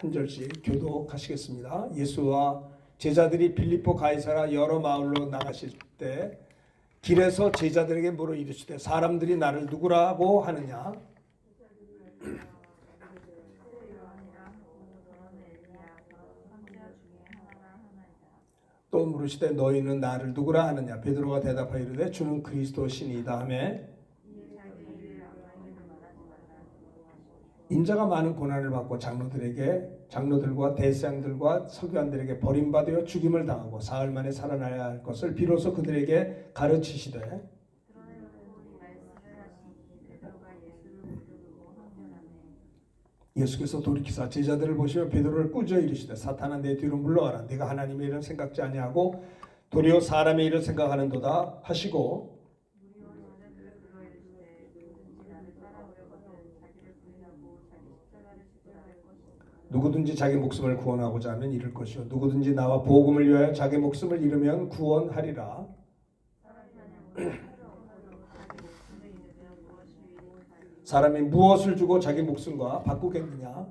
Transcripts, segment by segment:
한 절씩 교독하시겠습니다. 예수와 제자들이 빌립보 가이사라 여러 마을로 나가실 때 길에서 제자들에게 물어 이르시되 사람들이 나를 누구라고 하느냐? 또 물으시되 너희는 나를 누구라 하느냐? 베드로가 대답하여 이르되 주는 그리스도시니이다 하매 인자가 많은 고난을 받고 장로들과 대제사장들과 서기관들에게 버림받아 죽임을 당하고 사흘 만에 살아나야 할 것을 비로소 그들에게 가르치시되 예수께서 돌이키사 제자들을 보시며 베드로를 꾸짖어 이르시되 사탄아 내 뒤로 물러가라. 네가 하나님의 일을 생각지 아니하고 도리어 사람의 일을 생각하는도다 하시고 누구든지 자기 목숨을 구원하고자 하면 잃을 것이요 누구든지 나와 복음을 위하여 자기 목숨을 잃으면 구원하리라. 사람이 무엇을 주고 자기 목숨과 바꾸겠느냐?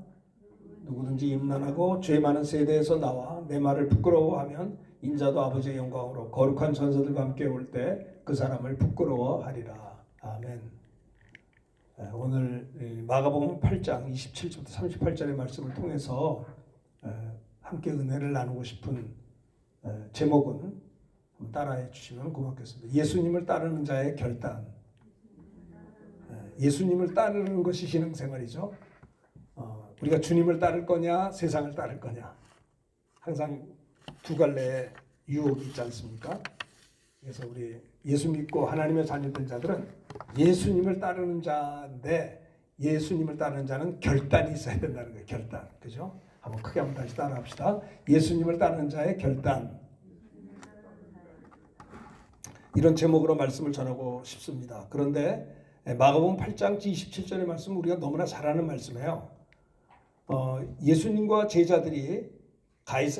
누구든지 임난하고 죄 많은 세대에서 나와 내 말을 부끄러워하면 인자도 아버지의 영광으로 거룩한 전사들과 함께 올 때 그 사람을 부끄러워하리라. 아멘. 오늘 마가복음 8장 27절부터 38절의 말씀을 통해서 함께 은혜를 나누고 싶은 제목은 따라해 주시면 고맙겠습니다. 예수님을 따르는 자의 결단. 예수님을 따르는 것이 신앙생활이죠. 우리가 주님을 따를 거냐 세상을 따를 거냐 항상 두 갈래의 유혹이 있지 않습니까? 그래서 우리 예수 믿고 하나님의 자녀된 자들은 예수님을 따르는 자인데 예수님을 따르는 자는 결단이 있어야 된다는 거예요. 결단. 그죠? 한번 크게 한번 다시 따라합시다. 예수님을 따르는 자의 결단. 이런 제목으로 말씀을 전하고 싶습니다. 그런데 마가복음 8장 27절의 말씀은 우리가 너무나 잘 아는 말씀이에요. 예수님과 제자들이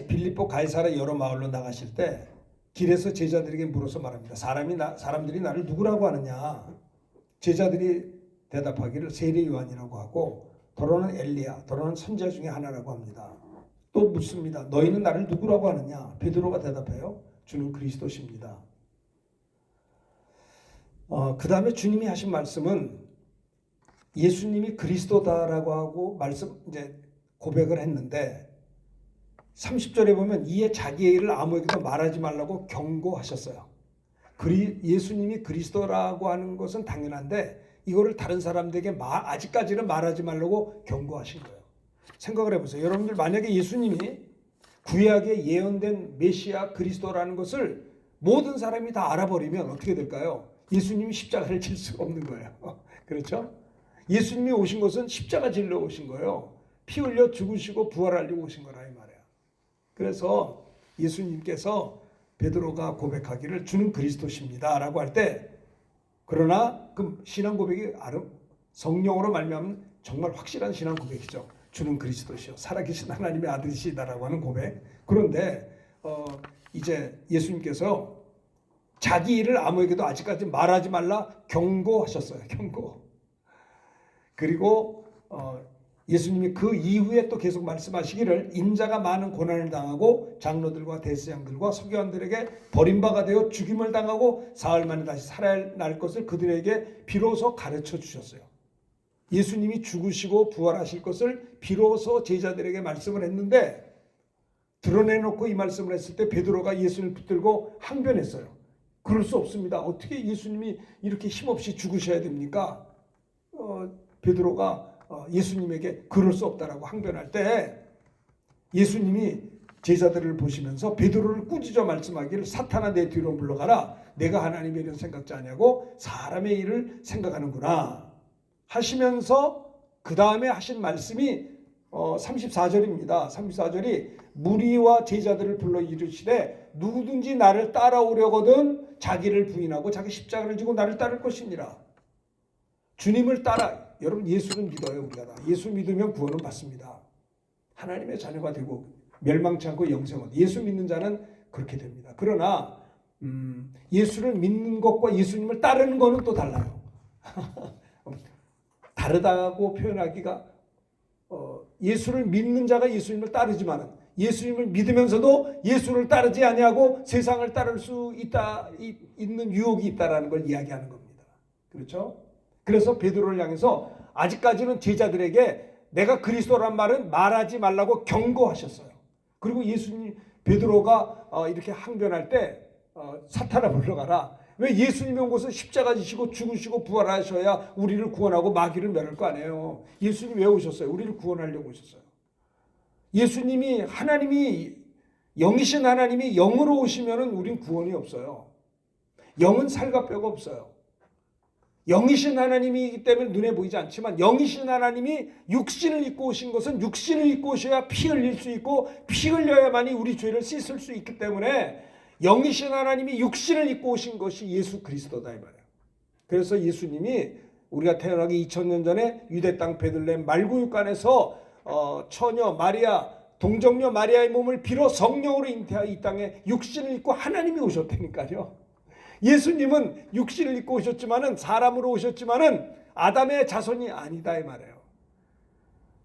빌립보 가이사라 여러 마을로 나가실 때 길에서 제자들에게 물어서 말합니다. 사람들이 나를 누구라고 하느냐? 제자들이 대답하기를 세례 요한이라고 하고 더러는 엘리야, 더러는 선지자 중에 하나라고 합니다. 또 묻습니다. 너희는 나를 누구라고 하느냐? 베드로가 대답해요. 주는 그리스도십니다. 그 다음에 주님이 하신 말씀은 예수님이 그리스도다라고 하고 이제 고백을 했는데 30절에 보면 이에 자기의 일을 아무에게도 말하지 말라고 경고하셨어요. 예수님이 그리스도라고 하는 것은 당연한데 이거를 다른 사람들에게 아직까지는 말하지 말라고 경고하신 거예요. 생각을 해보세요. 여러분들 만약에 예수님이 구약에 예언된 메시아 그리스도라는 것을 모든 사람이 다 알아버리면 어떻게 될까요? 예수님이 십자가를 질 수가 없는 거예요. 그렇죠? 예수님이 오신 것은 십자가 질러 오신 거예요. 피 흘려 죽으시고 부활하려고 오신 거라 이 말이에요. 그래서 예수님께서 베드로가 고백하기를 주는 그리스도십니다 라고 할 때 그러나 그 신앙 고백이 성령으로 말미암은 정말 확실한 신앙 고백이죠. 주는 그리스도시요 살아계신 하나님의 아들이시다라고 하는 고백. 그런데 이제 예수님께서 자기 일을 아무에게도 아직까지 말하지 말라 경고하셨어요. 경고. 그리고 예수님이 그 이후에 또 계속 말씀하시기를 인자가 많은 고난을 당하고 장로들과 대제사장들과 서기관들에게 버림받아 되어 죽임을 당하고 사흘 만에 다시 살아날 것을 그들에게 비로소 가르쳐 주셨어요. 예수님이 죽으시고 부활하실 것을 비로소 제자들에게 말씀을 했는데 드러내놓고 이 말씀을 했을 때 베드로가 예수님을 붙들고 항변했어요. 그럴 수 없습니다. 어떻게 예수님이 이렇게 힘없이 죽으셔야 됩니까? 베드로가 예수님에게 그럴 수 없다라고 항변할 때 예수님이 제자들을 보시면서 베드로를 꾸짖어 말씀하기를 사탄아 내 뒤로 물러가라. 내가 하나님의 일을 생각지 아니하고 사람의 일을 생각하는구나 하시면서 그 다음에 하신 말씀이 34절입니다. 34절이 무리와 제자들을 불러 이르시되 누구든지 나를 따라오려거든 자기를 부인하고 자기 십자가를 지고 나를 따를 것이니라. 주님을 따라 여러분 예수는 믿어요. 우리가 다 예수 믿으면 구원은 받습니다. 하나님의 자녀가 되고 멸망치 않고 영생은 예수 믿는 자는 그렇게 됩니다. 그러나 예수를 믿는 것과 예수님을 따르는 것은 또 달라요. 다르다고 표현하기가 예수를 믿는 자가 예수님을 따르지만은 예수님을 믿으면서도 예수를 따르지 아니하고 세상을 따를 수 있는 유혹이 있다라는 걸 이야기하는 겁니다. 그렇죠? 그래서 베드로를 향해서 아직까지는 제자들에게 내가 그리스도란 말은 말하지 말라고 경고하셨어요. 그리고 예수님 베드로가 이렇게 항변할 때 사탄아 물러가라. 왜 예수님이 온 곳은 십자가 지시고 죽으시고 부활하셔야 우리를 구원하고 마귀를 멸할 거 아니에요. 예수님이 왜 오셨어요? 우리를 구원하려고 오셨어요. 예수님이 하나님이 영이신 하나님이 영으로 오시면은 우린 구원이 없어요. 영은 살과 뼈가 없어요. 영이신 하나님이기 때문에 눈에 보이지 않지만 영이신 하나님이 육신을 입고 오신 것은 육신을 입고 오셔야 피 흘릴 수 있고 피 흘려야만이 우리 죄를 씻을 수 있기 때문에 영이신 하나님이 육신을 입고 오신 것이 예수 그리스도다 이 말이에요. 그래서 예수님이 우리가 태어나기 2000년 전에 유대 땅 베들레헴 말구육간에서 처녀 마리아 동정녀 마리아의 몸을 빌어 성령으로 잉태하여 이 땅에 육신을 입고 하나님이 오셨다니까요. 예수님은 육신을 입고 오셨지만은 사람으로 오셨지만은 아담의 자손이 아니다 이 말이에요.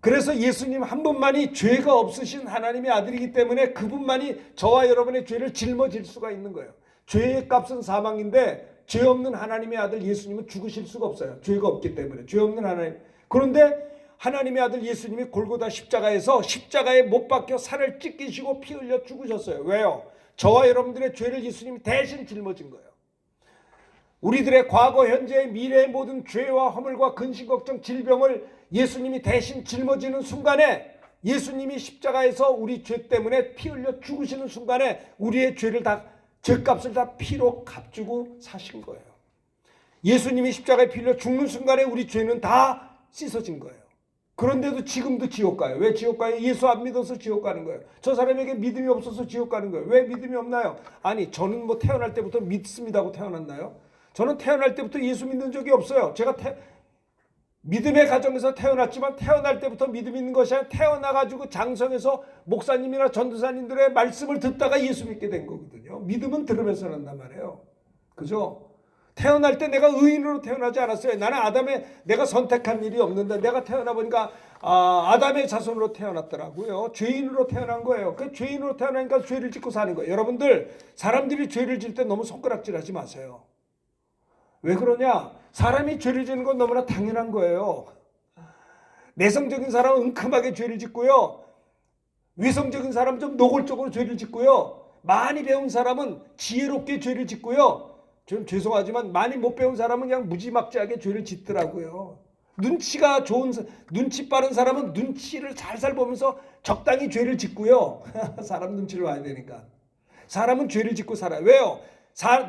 그래서 예수님 한 분만이 죄가 없으신 하나님의 아들이기 때문에 그분만이 저와 여러분의 죄를 짊어질 수가 있는 거예요. 죄의 값은 사망인데 죄 없는 하나님의 아들 예수님은 죽으실 수가 없어요. 죄가 없기 때문에 죄 없는 하나님. 그런데 하나님의 아들 예수님이 골고다 십자가에서 십자가에 못 박혀 살을 찢기시고 피 흘려 죽으셨어요. 왜요? 저와 여러분들의 죄를 예수님이 대신 짊어진 거예요. 우리들의 과거, 현재, 미래의 모든 죄와 허물과 근심, 걱정, 질병을 예수님이 대신 짊어지는 순간에 예수님이 십자가에서 우리 죄 때문에 피 흘려 죽으시는 순간에 우리의 죄를 다 죄값을 다 피로 값주고 사신 거예요. 예수님이 십자가에 피 흘려 죽는 순간에 우리 죄는 다 씻어진 거예요. 그런데도 지금도 지옥 가요. 왜 지옥 가요? 예수 안 믿어서 지옥 가는 거예요. 저 사람에게 믿음이 없어서 지옥 가는 거예요. 왜 믿음이 없나요? 아니 저는 뭐 태어날 때부터 믿습니다 하고 태어났나요? 저는 태어날 때부터 예수 믿는 적이 없어요. 제가 믿음의 가정에서 태어났지만 태어날 때부터 믿음 있는 것이 아니라 태어나가지고 장성에서 목사님이나 전도사님들의 말씀을 듣다가 예수 믿게 된 거거든요. 믿음은 들으면서 난단 말이에요. 그죠? 태어날 때 내가 의인으로 태어나지 않았어요. 나는 내가 선택한 일이 없는데 내가 태어나 보니까 아담의 자손으로 태어났더라고요. 죄인으로 태어난 거예요. 그 죄인으로 태어나니까 죄를 짓고 사는 거예요. 여러분들 사람들이 죄를 질 때 너무 손가락질하지 마세요. 왜 그러냐? 사람이 죄를 짓는 건 너무나 당연한 거예요. 내성적인 사람은 은큼하게 죄를 짓고요. 위성적인 사람은 좀 노골적으로 죄를 짓고요. 많이 배운 사람은 지혜롭게 죄를 짓고요. 좀 죄송하지만 많이 못 배운 사람은 그냥 무지막지하게 죄를 짓더라고요. 눈치가 좋은, 눈치 빠른 사람은 눈치를 살살 보면서 적당히 죄를 짓고요. 사람 눈치를 봐야 되니까. 사람은 죄를 짓고 살아요. 왜요?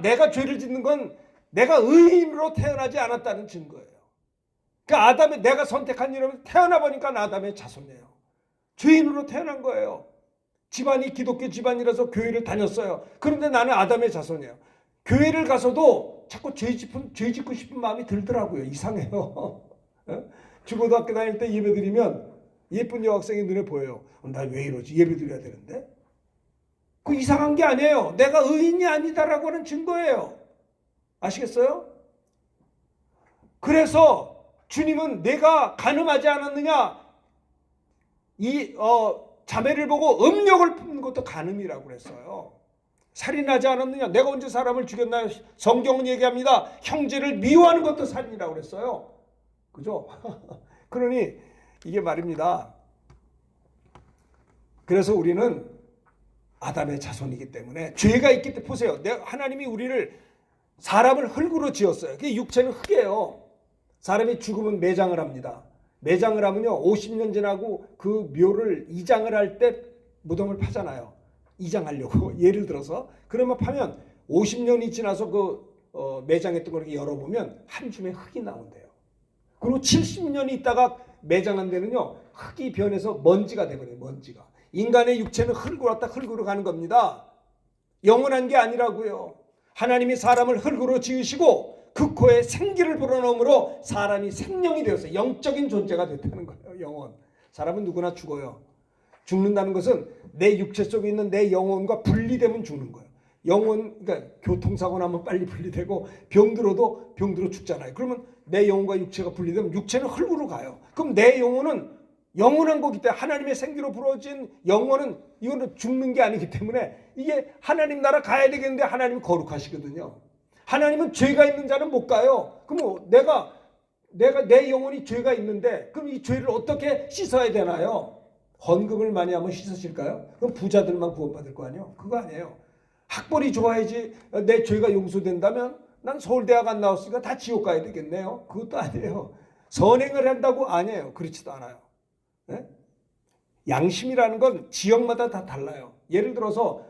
내가 죄를 짓는 건 내가 의인으로 태어나지 않았다는 증거예요. 그러니까 내가 선택한 이름은 태어나 보니까 아담의 자손이에요. 죄인으로 태어난 거예요. 집안이 기독교 집안이라서 교회를 다녔어요. 그런데 나는 아담의 자손이에요. 교회를 가서도 자꾸 죄 짓고 싶은 마음이 들더라고요. 이상해요. 중고등학교 다닐 때 예배 드리면 예쁜 여학생이 눈에 보여요. 나 왜 이러지? 예배 드려야 되는데. 그 이상한 게 아니에요. 내가 의인이 아니다라고 하는 증거예요. 아시겠어요? 그래서 주님은 내가 간음하지 않았느냐? 자매를 보고 음욕을 품는 것도 간음이라고 그랬어요. 살인하지 않았느냐? 내가 언제 사람을 죽였나요? 성경은 얘기합니다. 형제를 미워하는 것도 살인이라고 그랬어요. 그죠? 그러니 이게 말입니다. 그래서 우리는 아담의 자손이기 때문에 죄가 있기 때문에 보세요. 하나님이 사람을 흙으로 지었어요. 그게 육체는 흙이에요. 사람이 죽으면 매장을 합니다. 매장을 하면요 50년 지나고 그 묘를 이장을 할 때 무덤을 파잖아요. 이장하려고 예를 들어서 그러면 파면 50년이 지나서 매장했던 걸 열어보면 한 줌의 흙이 나온대요. 그리고 70년이 있다가 매장한 데는요 흙이 변해서 먼지가 돼버려요. 먼지가. 인간의 육체는 흙으로 왔다 흙으로 가는 겁니다. 영원한 게 아니라고요. 하나님이 사람을 흙으로 지으시고 그 코에 생기를 불어넣음으로 사람이 생명이 되었어요. 영적인 존재가 됐다는 거예요. 영혼. 사람은 누구나 죽어요. 죽는다는 것은 내 육체 속에 있는 내 영혼과 분리되면 죽는 거예요. 그러니까 교통사고 나면 빨리 분리되고 병들어 죽잖아요. 그러면 내 영혼과 육체가 분리되면 육체는 흙으로 가요. 그럼 내 영혼은 영원한 거기 때문에 하나님의 생기로 부러진 영혼은 이거는 죽는 게 아니기 때문에 이게 하나님 나라 가야 되겠는데 하나님은 거룩하시거든요. 하나님은 죄가 있는 자는 못 가요. 그럼 내가 내 영혼이 죄가 있는데 그럼 이 죄를 어떻게 씻어야 되나요? 헌금을 많이 하면 씻으실까요? 그럼 부자들만 구원받을 거 아니에요? 그거 아니에요. 학벌이 좋아야지 내 죄가 용서된다면 난 서울대학 안 나왔으니까 다 지옥 가야 되겠네요. 그것도 아니에요. 선행을 한다고 아니에요. 그렇지도 않아요. 네? 양심이라는 건 지역마다 다 달라요. 예를 들어서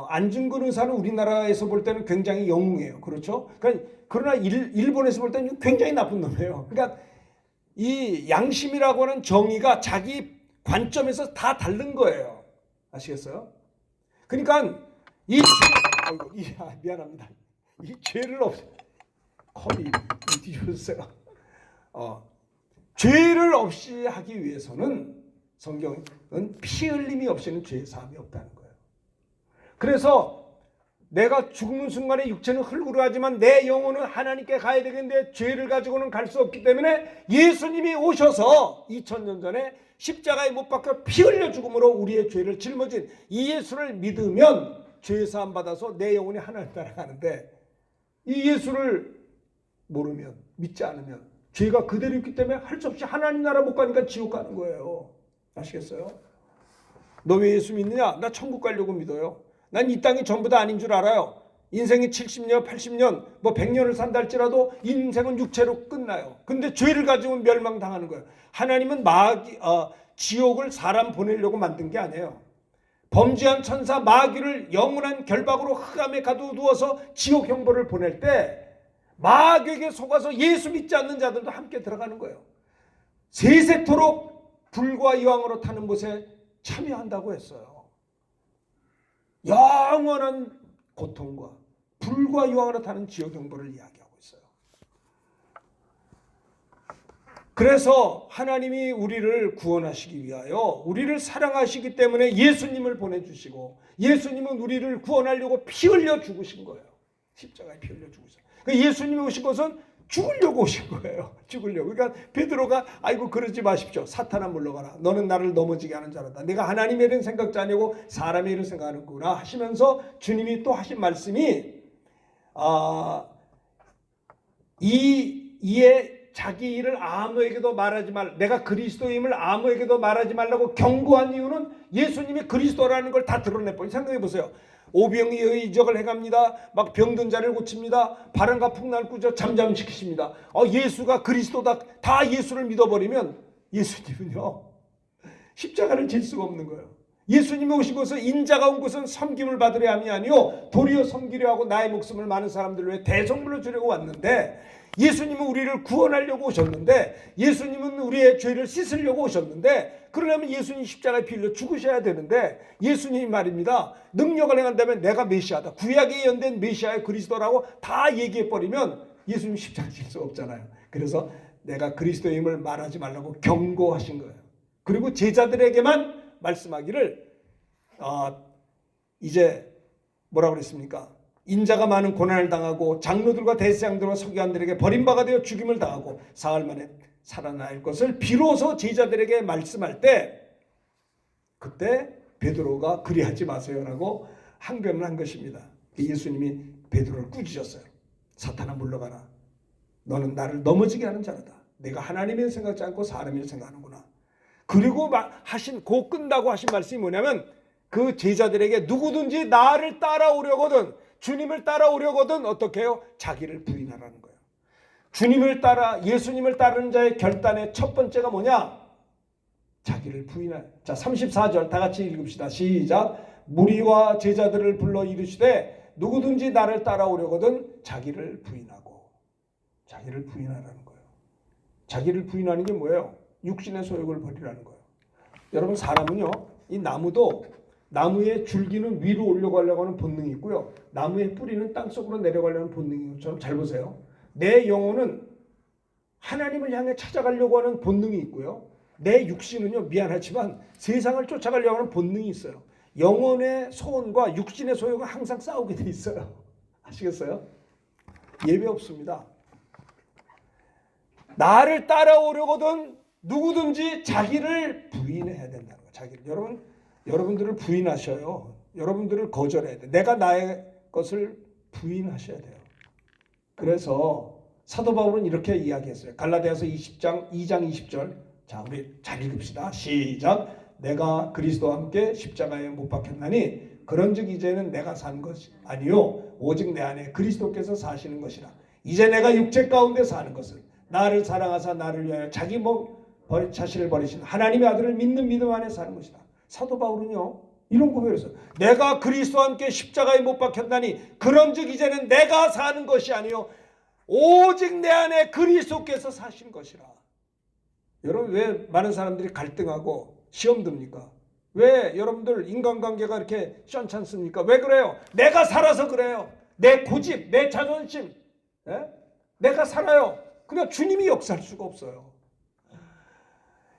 안중근 의사는 우리나라에서 볼 때는 굉장히 영웅이에요. 그렇죠? 그러나 일본에서 볼 때는 굉장히 나쁜 놈이에요. 그러니까 이 양심이라고 하는 정의가 자기 관점에서 다 다른 거예요. 아시겠어요? 그러니까 미안합니다. 이 죄를 컵이 뒤집어주세요. 죄를 없이 하기 위해서는 성경은 피 흘림이 없이는 죄 사함이 없다는 거예요. 그래서 내가 죽는 순간에 육체는 흙으로 하지만 내 영혼은 하나님께 가야 되겠는데 죄를 가지고는 갈 수 없기 때문에 예수님이 오셔서 2000년 전에 십자가에 못 박혀 피 흘려 죽음으로 우리의 죄를 짊어진 이 예수를 믿으면 죄 사함 받아서 내 영혼이 하나님 따라가는데 이 예수를 모르면 믿지 않으면 죄가 그대로 있기 때문에 할 수 없이 하나님 나라 못 가니까 지옥 가는 거예요. 아시겠어요? 너 왜 예수 믿느냐? 나 천국 가려고 믿어요. 난 이 땅이 전부 다 아닌 줄 알아요. 인생이 70년, 80년, 뭐 100년을 산다 할지라도 인생은 육체로 끝나요. 근데 죄를 가지고 멸망당하는 거예요. 하나님은 지옥을 사람 보내려고 만든 게 아니에요. 범죄한 천사 마귀를 영원한 결박으로 흑암에 가두어서 지옥 형벌을 보낼 때 마귀에게 속아서 예수 믿지 않는 자들도 함께 들어가는 거예요. 세세토록 불과 여왕으로 타는 곳에 참여한다고 했어요. 영원한 고통과 불과 여왕으로 타는 지옥 형벌을 이야기하고 있어요. 그래서 하나님이 우리를 구원하시기 위하여 우리를 사랑하시기 때문에 예수님을 보내주시고 예수님은 우리를 구원하려고 피 흘려 죽으신 거예요. 십자가에 피 흘려 죽으셨어요. 예수님이 오신 것은 죽으려고 오신 거예요. 죽으려고. 그러니까 베드로가 아이고 그러지 마십시오. 사탄아 물러가라. 너는 나를 넘어지게 하는 자라다. 내가 하나님의 일은 생각지 아니고 사람의 일을 생각하는구나 하시면서 주님이 또 하신 말씀이 이에 자기 일을 아무에게도 말하지 말. 내가 그리스도임을 아무에게도 말하지 말라고 경고한 이유는 예수님이 그리스도라는 걸 다 드러내버린. 생각해 보세요. 오병이의 이적을 행합니다. 막 병든 자를 고칩니다. 바람과 풍랑을 꾸짖어 잠잠시키십니다. 예수가 그리스도다. 다 예수를 믿어버리면 예수님은요 십자가를 질 수가 없는 거예요. 예수님이 오신 것은 인자가 온 것은 섬김을 받으려 함이 아니요 도리어 섬기려 하고 나의 목숨을 많은 사람들을 위해 대성물로 주려고 왔는데 예수님은 우리를 구원하려고 오셨는데 예수님은 우리의 죄를 씻으려고 오셨는데 그러려면 예수님 십자가에 피 흘려 죽으셔야 되는데 예수님이 말입니다. 능력을 행한다면 내가 메시아다. 구약에 예언된 메시아의 그리스도라고 다 얘기해버리면 예수님 십자가 질 수 없잖아요. 그래서 내가 그리스도임을 말하지 말라고 경고하신 거예요. 그리고 제자들에게만 말씀하기를 이제 뭐라고 그랬습니까? 인자가 많은 고난을 당하고 장로들과 대제사장들과 서기관들에게 버림받아 되어 죽임을 당하고 사흘 만에 살아날 것을 비로소 제자들에게 말씀할 때 그때 베드로가 그리하지 마세요라고 항변을 한 것입니다. 예수님이 베드로를 꾸짖었어요. 사탄아 물러가라. 너는 나를 넘어지게 하는 자라다. 내가 하나님의 일 생각지 않고 사람의 일 생각하는구나. 그리고 끝나고 하신 말씀이 뭐냐면 그 제자들에게 누구든지 나를 따라오려거든 주님을 따라오려거든 어떻게 해요? 자기를 부인하라는 거예요. 예수님을 따르는 자의 결단의 첫 번째가 뭐냐? 자기를 부인하라. 자, 34절 다 같이 읽읍시다. 시작. 무리와 제자들을 불러 이르시되 누구든지 나를 따라오려거든 자기를 부인하고. 자기를 부인하라는 거예요. 자기를 부인하는 게 뭐예요? 육신의 소욕을 버리라는 거예요. 여러분 사람은요. 이 나무의 줄기는 위로 올라가려고 하는 본능이 있고요. 나무의 뿌리는 땅속으로 내려가려는 본능인 것처럼 잘 보세요. 내 영혼은 하나님을 향해 찾아가려고 하는 본능이 있고요. 내 육신은요. 미안하지만 세상을 쫓아가려고 하는 본능이 있어요. 영혼의 소원과 육신의 소욕은 항상 싸우게 돼 있어요. 아시겠어요? 예외 없습니다. 나를 따라오려거든 누구든지 자기를 부인해야 된다는 거예요. 자기를. 여러분들을 부인하셔요. 여러분들을 거절해야 돼. 내가 나의 것을 부인하셔야 돼요. 그래서 사도 바울은 이렇게 이야기했어요. 갈라디아서 2장 20절. 자, 우리 잘 읽읍시다. 시작. 내가 그리스도와 함께 십자가에 못 박혔나니 그런즉 이제는 내가 산 것이 아니요 오직 내 안에 그리스도께서 사시는 것이라. 이제 내가 육체 가운데 사는 것은 나를 사랑하사 나를 위하여 자기 자신을 버리신 하나님의 아들을 믿는 믿음 안에 사는 것이다. 사도 바울은요 이런 고백을 했어요. 내가 그리스도와 함께 십자가에 못 박혔나니 그런즉 이제는 내가 사는 것이 아니요 오직 내 안에 그리스도께서 사신 것이라. 여러분 왜 많은 사람들이 갈등하고 시험 듭니까? 왜 여러분들 인간관계가 이렇게 시원찮습니까? 왜 그래요? 내가 살아서 그래요. 내 고집, 내 자존심, 내가 살아요. 그러니까 주님이 역사할 수가 없어요.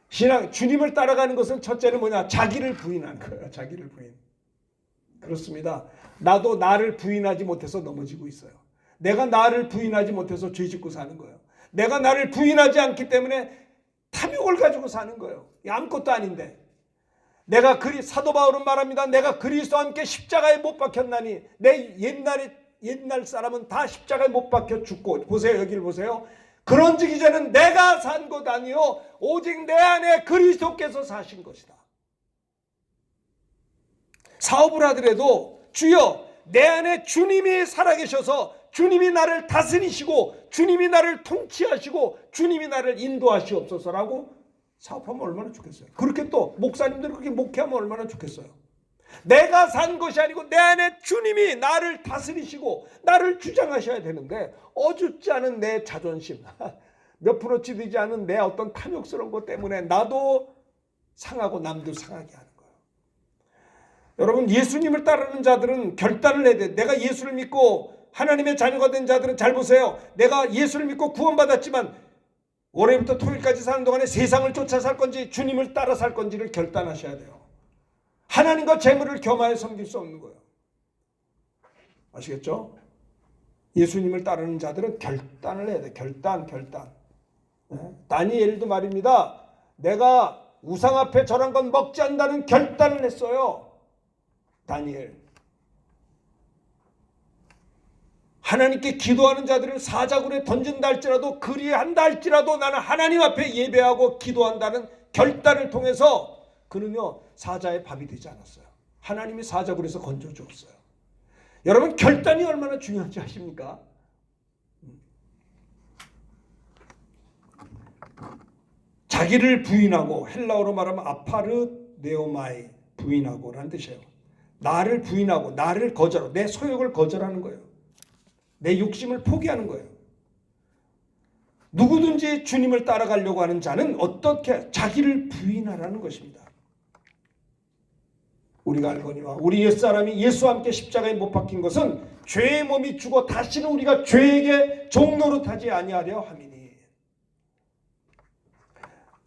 신앙, 주님을 따라가는 것은 첫째는 뭐냐? 자기를 부인하는 거예요. 자기를 부인. 그렇습니다. 나도 나를 부인하지 못해서 넘어지고 있어요. 내가 나를 부인하지 못해서 죄 짓고 사는 거예요. 내가 나를 부인하지 않기 때문에 탐욕을 가지고 사는 거예요. 아무것도 아닌데. 내가 사도 바울은 말합니다. 내가 그리스도와 함께 십자가에 못 박혔나니 내 옛날 사람은 다 십자가에 못 박혀 죽고 보세요. 여기를 보세요. 그런즉 이제는 내가 산 것 아니요 오직 내 안에 그리스도께서 사신 것이다. 사업을 하더라도 주여 내 안에 주님이 살아계셔서 주님이 나를 다스리시고 주님이 나를 통치하시고 주님이 나를 인도하시옵소서라고 사업하면 얼마나 좋겠어요. 그렇게 또 목사님들이 그렇게 목회하면 얼마나 좋겠어요. 내가 산 것이 아니고 내 안에 주님이 나를 다스리시고 나를 주장하셔야 되는데 어줍지 않은 내 자존심, 몇 프로치 되지 않은 내 어떤 탐욕스러운 것 때문에 나도 상하고 남도 상하게 하는 거예요. 여러분 예수님을 따르는 자들은 결단을 해야 돼. 내가 예수를 믿고 하나님의 자녀가 된 자들은 잘 보세요. 내가 예수를 믿고 구원받았지만 월요일부터 토요일까지 사는 동안에 세상을 쫓아 살 건지 주님을 따라 살 건지를 결단하셔야 돼요. 하나님과 재물을 겸하여 섬길 수 없는 거예요. 아시겠죠? 예수님을 따르는 자들은 결단을 해야 돼. 결단. 다니엘도 말입니다. 내가 우상 앞에 절한 건 먹지 않는다는 결단을 했어요. 다니엘. 하나님께 기도하는 자들을 사자굴에 던진다 할지라도 그리한다 할지라도 나는 하나님 앞에 예배하고 기도한다는 결단을 통해서 그는요 사자의 밥이 되지 않았어요. 하나님이 사자굴에서 건져주었어요. 여러분 결단이 얼마나 중요한지 아십니까? 자기를 부인하고 헬라어로 말하면 아파르네오마이 부인하고라는 뜻이에요. 나를 부인하고 나를 거절하고 내 소욕을 거절하는 거예요. 내 욕심을 포기하는 거예요. 누구든지 주님을 따라가려고 하는 자는 어떻게 자기를 부인하라는 것입니다. 우리가 알거니와 우리 옛사람이 예수와 함께 십자가에 못 박힌 것은 죄의 몸이 죽어 다시는 우리가 죄에게 종노릇하지 아니하려 함이니.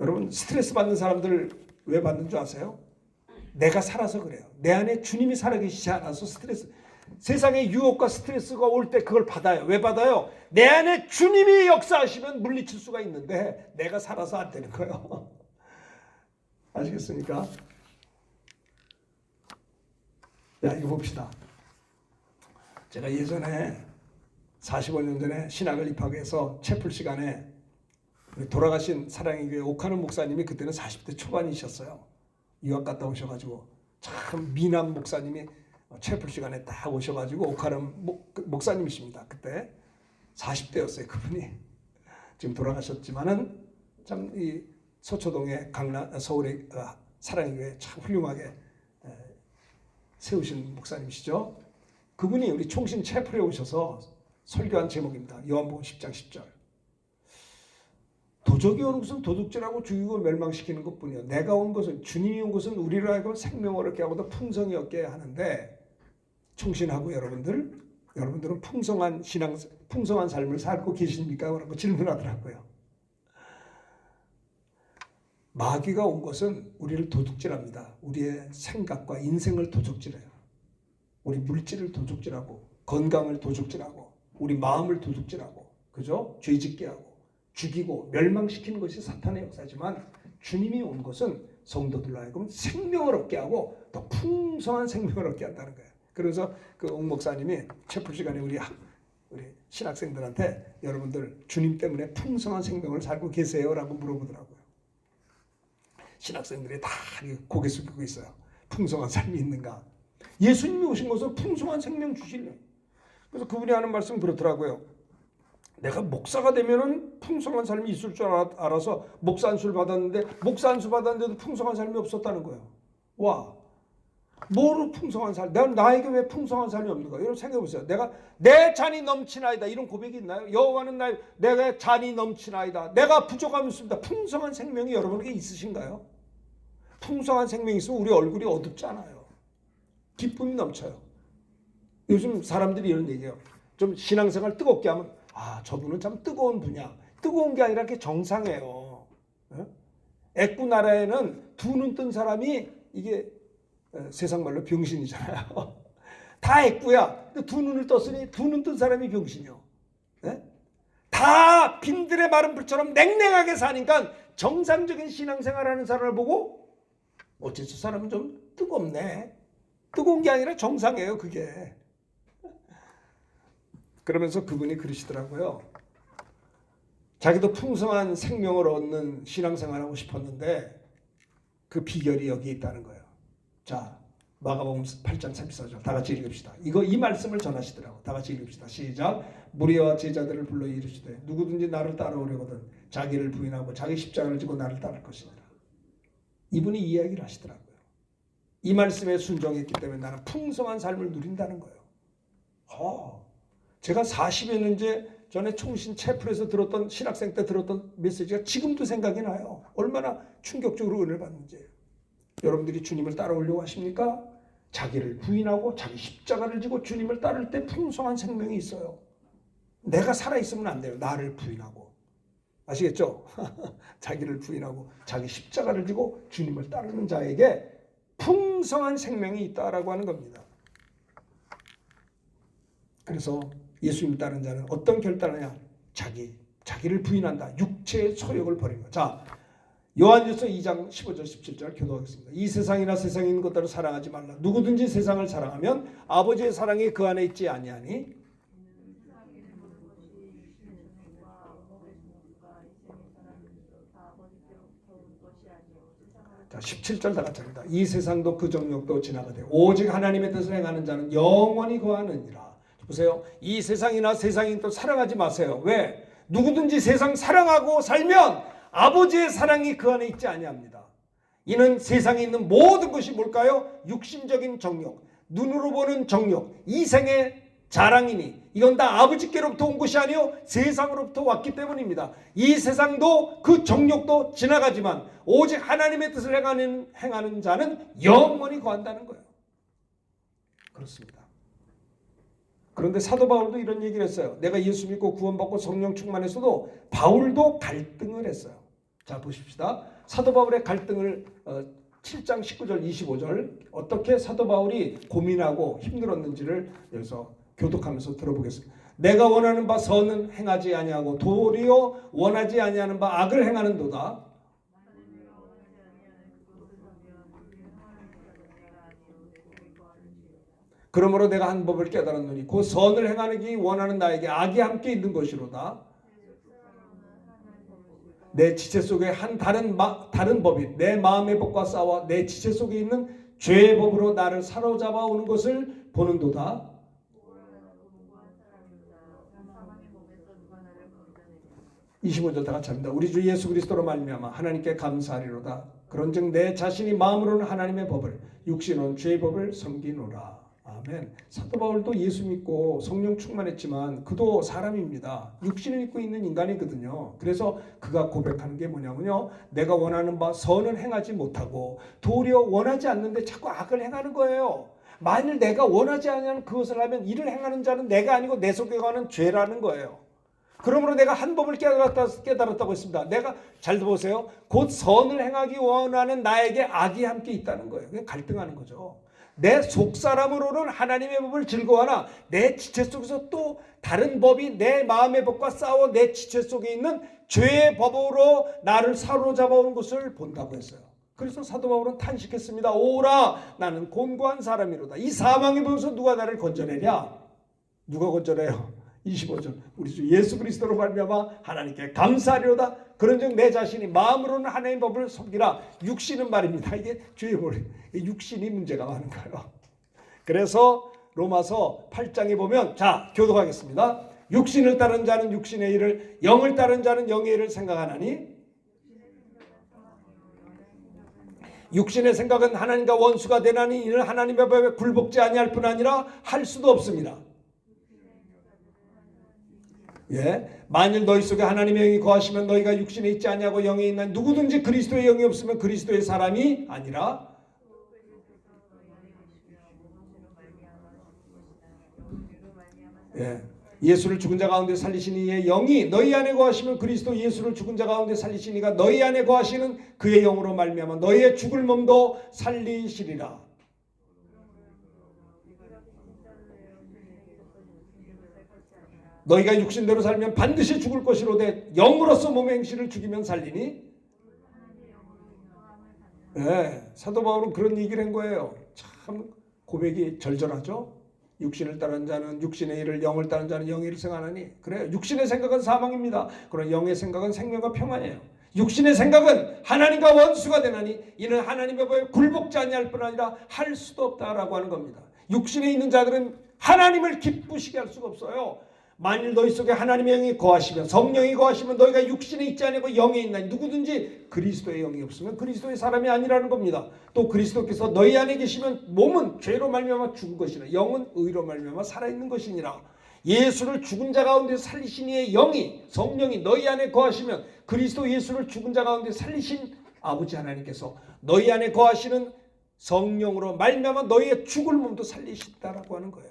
여러분 스트레스 받는 사람들 왜 받는 줄 아세요? 내가 살아서 그래요. 내 안에 주님이 살아계시지 않아서 스트레스. 세상의 유혹과 스트레스가 올 때 그걸 받아요. 왜 받아요? 내 안에 주님이 역사하시면 물리칠 수가 있는데 내가 살아서 안 되는 거예요. 아시겠습니까? 자, 이거 봅시다. 제가 예전에 45년 전에 신학을 입학해서 채플 시간에 돌아가신 사랑의 교회 옥하는 목사님이 그때는 40대 초반이셨어요. 유학 갔다 오셔가지고 참 미남 목사님이 채플 시간에 딱 오셔가지고 옥하는 목사님이십니다. 그때 40대였어요. 그분이 지금 돌아가셨지만은 참 이 서초동의 서울의 사랑의 교회 참 훌륭하게 세우신 목사님이시죠. 그분이 우리 총신 채플에 오셔서 설교한 제목입니다. 요한복음 10장 10절. 도적이 오는 것은 도둑질하고 죽이고 멸망시키는 것뿐이요. 내가 온 것은 주님이 온 것은 우리를 하여금 생명을 얻게 하고 더 풍성히 얻게 하는데 총신하고 여러분들은 풍성한 신앙, 풍성한 삶을 살고 계십니까? 라고 질문하더라고요. 마귀가 온 것은 우리를 도둑질합니다. 우리의 생각과 인생을 도둑질해요. 우리 물질을 도둑질하고 건강을 도둑질하고 우리 마음을 도둑질하고 그죠? 죄짓게 하고 죽이고 멸망시키는 것이 사탄의 역사지만 주님이 온 것은 성도들로 하여금 생명을 얻게 하고 더 풍성한 생명을 얻게 한다는 거예요. 그래서 그 옥 목사님이 채플 시간에 우리 신학생들한테 여러분들 주님 때문에 풍성한 생명을 살고 계세요라고 물어보더라고요. 신학생들이 다 고개 숙이고 있어요. 풍성한 삶이 있는가? 예수님이 오신 것은 풍성한 생명 주실래. 그래서 그분이 하는 말씀 그렇더라고요. 내가 목사가 되면은 풍성한 삶이 있을 줄 알아서 목사 안수를 받았는데 목사 안수 받았는데도 풍성한 삶이 없었다는 거예요. 와, 뭐로 풍성한 삶? 나에게 왜 풍성한 삶이 없는 거예요? 여러분 생각해 보세요. 내가 내 잔이 넘치나이다 이런 고백이 있나요? 여호와는 내가 잔이 넘치나이다. 내가 부족함이 있습니다. 풍성한 생명이 여러분에게 있으신가요? 풍성한 생명이 있으면 우리 얼굴이 어둡잖아요. 기쁨이 넘쳐요. 요즘 사람들이 이런 얘기해요. 좀 신앙생활 뜨겁게 하면 저분은 참 뜨거운 분이야. 뜨거운 게 아니라 이렇게 정상이에요. 애꾸 나라에는 두 눈 뜬 사람이 이게 세상 말로 병신이잖아요. 다 애꾸야. 두 눈을 떴으니 두 눈 뜬 사람이 병신이요. 다 빈들의 마른 불처럼 냉랭하게 사니까 정상적인 신앙생활하는 사람을 보고 어째 저 사람은 좀 뜨겁네. 뜨거운 게 아니라 정상이에요, 그게. 그러면서 그분이 그러시더라고요. 자기도 풍성한 생명을 얻는 신앙생활하고 싶었는데 그 비결이 여기 있다는 거예요. 자, 마가복음 8장 34절 다 같이 읽읍시다. 이 말씀을 전하시더라고. 다 같이 읽읍시다. 시작. 무리와 제자들을 불러 이르시되 누구든지 나를 따라오려거든 자기를 부인하고 자기 십자가를 지고 나를 따를 것이니라. 이분이 이야기를 하시더라고요. 이 말씀에 순종했기 때문에 나는 풍성한 삶을 누린다는 거예요. 제가 40여 년째 전에 총신 채플에서 들었던 신학생 때 들었던 메시지가 지금도 생각이 나요. 얼마나 충격적으로 은혜를 받는지. 여러분들이 주님을 따라오려고 하십니까? 자기를 부인하고 자기 십자가를 지고 주님을 따를 때 풍성한 생명이 있어요. 내가 살아있으면 안 돼요. 나를 부인하고. 아시겠죠? 자기를 부인하고 자기 십자가를 지고 주님을 따르는 자에게 풍성한 생명이 있다라고 하는 겁니다. 그래서 예수님 따르는 자는 어떤 결단을 하냐? 자기를 부인한다. 육체의 소욕을 버립니다. 자, 요한일서 2장 15절 17절 교도하겠습니다. 이 세상이나 세상에 있는 것들을 사랑하지 말라. 누구든지 세상을 사랑하면 아버지의 사랑이 그 안에 있지 아니하니. 자, 17절 다 같이 합니다. 이 세상도 그 정욕도 지나가되 오직 하나님의 뜻을 행하는 자는 영원히 거하느니라. 보세요. 이 세상이나 세상인 또 사랑하지 마세요. 왜? 누구든지 세상 사랑하고 살면 아버지의 사랑이 그 안에 있지 아니합니다. 이는 세상에 있는 모든 것이 뭘까요? 육신적인 정욕, 눈으로 보는 정욕, 이생의 자랑이니 이건 다 아버지께로부터 온 것이 아니요 세상으로부터 왔기 때문입니다. 이 세상도 그 정욕도 지나가지만 오직 하나님의 뜻을 행하는 자는 영원히 거한다는 거예요. 그렇습니다. 그런데 사도 바울도 이런 얘기를 했어요. 내가 예수 믿고 구원받고 성령 충만했어도 바울도 갈등을 했어요. 자, 보십시다. 사도 바울의 갈등을 7장 19절 25절 어떻게 사도 바울이 고민하고 힘들었는지를 여기서 교독하면서 들어보겠습니다. 내가 원하는 바 선은 행하지 아니하고 도리어 원하지 아니하는 바 악을 행하는도다. 그러므로 내가 한 법을 깨달았노니 그 선을 행하기 원하는 나에게 악이 함께 있는 것이로다. 내 지체 속에 한 다른 법이 내 마음의 법과 싸워 내 지체 속에 있는 죄의 법으로 나를 사로잡아 오는 것을 보는도다. 25절 다 같이 합니다. 우리 주 예수 그리스도로 말미암아 하나님께 감사하리로다. 그런즉 내 자신이 마음으로는 하나님의 법을 육신은 죄의 법을 섬기노라. 아멘. 사도 바울도 예수 믿고 성령 충만했지만 그도 사람입니다. 육신을 입고 있는 인간이거든요. 그래서 그가 고백하는 게 뭐냐면요. 내가 원하는 바 선을 행하지 못하고 도리어 원하지 않는데 자꾸 악을 행하는 거예요. 만일 내가 원하지 않는 그것을 하면 이를 행하는 자는 내가 아니고 내 속에 가는 죄라는 거예요. 그러므로 내가 한 법을 깨달았다고 했습니다. 내가 잘 보세요. 곧 선을 행하기 원하는 나에게 악이 함께 있다는 거예요. 그냥 갈등하는 거죠. 내 속사람으로는 하나님의 법을 즐거워하나 내 지체 속에서 또 다른 법이 내 마음의 법과 싸워 내 지체 속에 있는 죄의 법으로 나를 사로잡아오는 것을 본다고 했어요. 그래서 사도 바울은 탄식했습니다. 오라 나는 곤고한 사람이로다. 이 사망의 법에서 누가 나를 건져내랴? 누가 건져내요? 25절 우리 주 예수 그리스도로 말미암아 하나님께 감사하리로다. 그런즉 내 자신이 마음으로는 하나님의 법을 섬기라. 육신은 말입니다. 이게 주의 머리 육신이 문제가 많은 거예요. 그래서 로마서 8장에 보면 자 교독하겠습니다. 육신을 따른 자는 육신의 일을 영을 따른 자는 영의 일을 생각하나니 육신의 생각은 하나님과 원수가 되나니 이는 하나님의 법에 굴복지 아니할 뿐 아니라 할 수도 없습니다. 만일 너희 속에 하나님의 영이 거하시면 너희가 육신에 있지 아니하고 영에 있나니 누구든지 그리스도의 영이 없으면 그리스도의 사람이 아니라 예수를 죽은 자 가운데 살리신 이의 영이 너희 안에 거하시면 그리스도 예수를 죽은 자 가운데 살리신 이가 너희 안에 거하시는 그의 영으로 말미암아 너희의 죽을 몸도 살리시리라. 너희가 육신대로 살면 반드시 죽을 것이로되 영으로서 몸의 행실을 죽이면 살리니 사도 바울은 그런 얘기를 한 거예요. 참 고백이 절절하죠. 육신을 따른 자는 육신의 일을 영을 따른 자는 영의 일을 생각하니 그래요. 육신의 생각은 사망입니다. 그러나 영의 생각은 생명과 평안이에요. 육신의 생각은 하나님과 원수가 되나니 이는 하나님의 법에 굴복지 아니할 뿐 아니라 할 수도 없다라고 하는 겁니다. 육신에 있는 자들은 하나님을 기쁘시게 할 수가 없어요. 만일 너희 속에 하나님의 영이 거하시면 성령이 거하시면 너희가 육신에 있지 않고 영에 있나니 누구든지 그리스도의 영이 없으면 그리스도의 사람이 아니라는 겁니다. 또 그리스도께서 너희 안에 계시면 몸은 죄로 말미암아 죽은 것이라 영은 의로 말미암아 살아있는 것이니라. 예수를 죽은 자 가운데 살리신 이의 영이 성령이 너희 안에 거하시면 그리스도 예수를 죽은 자 가운데 살리신 아버지 하나님께서 너희 안에 거하시는 성령으로 말미암아 너희의 죽을 몸도 살리신다라고 하는 거예요.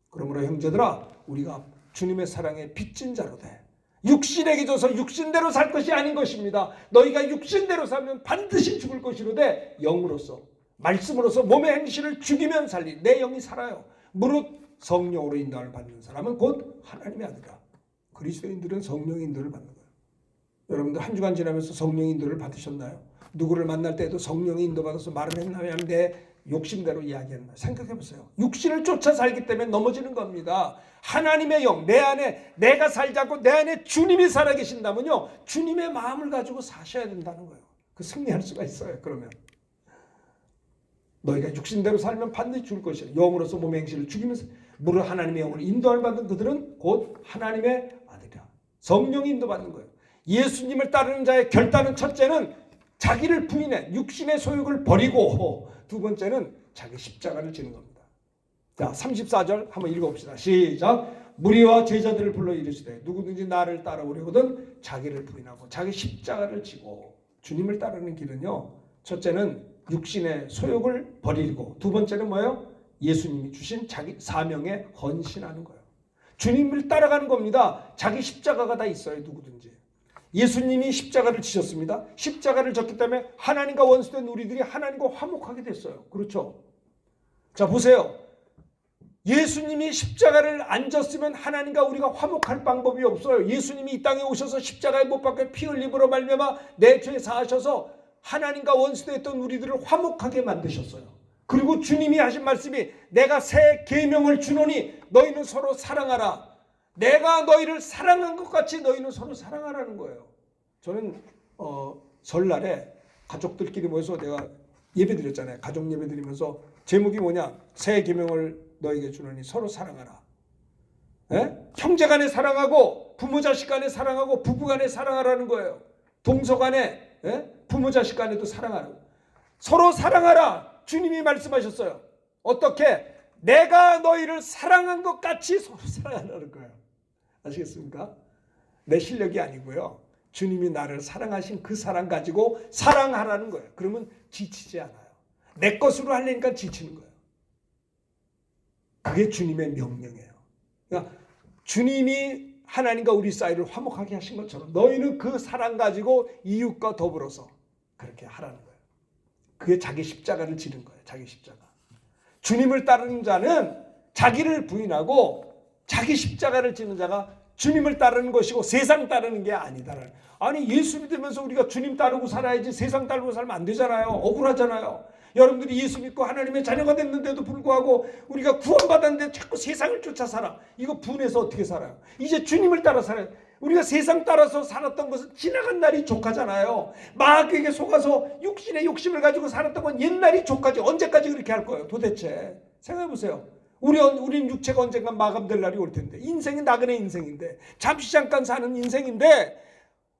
그러므로 형제들아 우리가 주님의 사랑에 빚진 자로 돼. 육신에게 줘서 육신대로 살 것이 아닌 것입니다. 너희가 육신대로 살면 반드시 죽을 것이로되 영으로서 말씀으로서 몸의 행실을 죽이면 살리. 내 영이 살아요. 무릇 성령으로 인도를 받는 사람은 곧 하나님의 아들이라. 그리스도인들은 성령 인도를 받는 거예요. 여러분들 한 주간 지나면서 성령 인도를 받으셨나요? 누구를 만날 때도 성령이 인도받아서 말을 했나요? 내 욕심대로 이야기했나? 생각해 보세요. 육신을 쫓아 살기 때문에 넘어지는 겁니다. 하나님의 영, 내 안에 내가 살지 않고 내 안에 주님이 살아계신다면요 주님의 마음을 가지고 사셔야 된다는 거예요. 그 승리할 수가 있어요. 그러면 너희가 육신대로 살면 반드시 죽을 것이라. 영으로서 몸의 행실을 죽이면서 무릇 하나님의 영으로 인도를 받는 그들은 곧 하나님의 아들이라. 성령이 인도받는 거예요. 예수님을 따르는 자의 결단은 첫째는 자기를 부인해 육신의 소욕을 버리고 두 번째는 자기 십자가를 지는 겁니다. 자, 34절 한번 읽어봅시다. 시작. 무리와 제자들을 불러 이르시되 누구든지 나를 따라오려거든 자기를 부인하고 자기 십자가를 지고. 주님을 따르는 길은요 첫째는 육신의 소욕을 버리고 두 번째는 뭐예요? 예수님이 주신 자기 사명에 헌신하는 거예요. 주님을 따라가는 겁니다. 자기 십자가가 다 있어요. 누구든지. 예수님이 십자가를 지셨습니다. 십자가를 졌기 때문에 하나님과 원수된 우리들이 하나님과 화목하게 됐어요. 그렇죠? 자 보세요. 예수님이 십자가를 안 졌으면 하나님과 우리가 화목할 방법이 없어요. 예수님이 이 땅에 오셔서 십자가에 못 박혀 피 흘림으로 말미암아 내 죄 사하셔서 하나님과 원수됐던 우리들을 화목하게 만드셨어요. 그리고 주님이 하신 말씀이 내가 새 계명을 주노니 너희는 서로 사랑하라. 내가 너희를 사랑한 것 같이 너희는 서로 사랑하라는 거예요. 저는 설날에 가족들끼리 모여서 내가 예배 드렸잖아요. 가족 예배 드리면서 제목이 뭐냐? 새 계명을 너에게 주노니 서로 사랑하라. 형제 간에 사랑하고 부모 자식 간에 사랑하고 부부 간에 사랑하라는 거예요. 동서 간에 부모 자식 간에도 사랑하라고. 서로 사랑하라. 주님이 말씀하셨어요. 어떻게? 내가 너희를 사랑한 것 같이 서로 사랑하라는 거예요. 아시겠습니까? 내 실력이 아니고요. 주님이 나를 사랑하신 그 사랑 가지고 사랑하라는 거예요. 그러면 지치지 않아요. 내 것으로 하려니까 지치는 거예요. 그게 주님의 명령이에요. 그러니까 주님이 하나님과 우리 사이를 화목하게 하신 것처럼 너희는 그 사랑 가지고 이웃과 더불어서 그렇게 하라는 거예요. 그게 자기 십자가를 지는 거예요. 자기 십자가. 주님을 따르는 자는 자기를 부인하고 자기 십자가를 지는 자가 주님을 따르는 것이고 세상 따르는 게 아니다라는. 아니 예수 믿으면서 우리가 주님 따르고 살아야지 세상 따르고 살면 안 되잖아요. 억울하잖아요. 여러분들이 예수 믿고 하나님의 자녀가 됐는데도 불구하고 우리가 구원받았는데 자꾸 세상을 쫓아 살아. 이거 분해서 어떻게 살아요? 이제 주님을 따라 살아요. 우리가 세상 따라서 살았던 것은 지나간 날이 족하잖아요. 마귀에게 속아서 육신의 욕심을 가지고 살았던 건 옛날이 족하지. 언제까지 그렇게 할 거예요? 도대체 생각해 보세요. 우린 육체가 언젠가 마감될 날이 올 텐데 인생이 나그네 인생인데 잠시 잠깐 사는 인생인데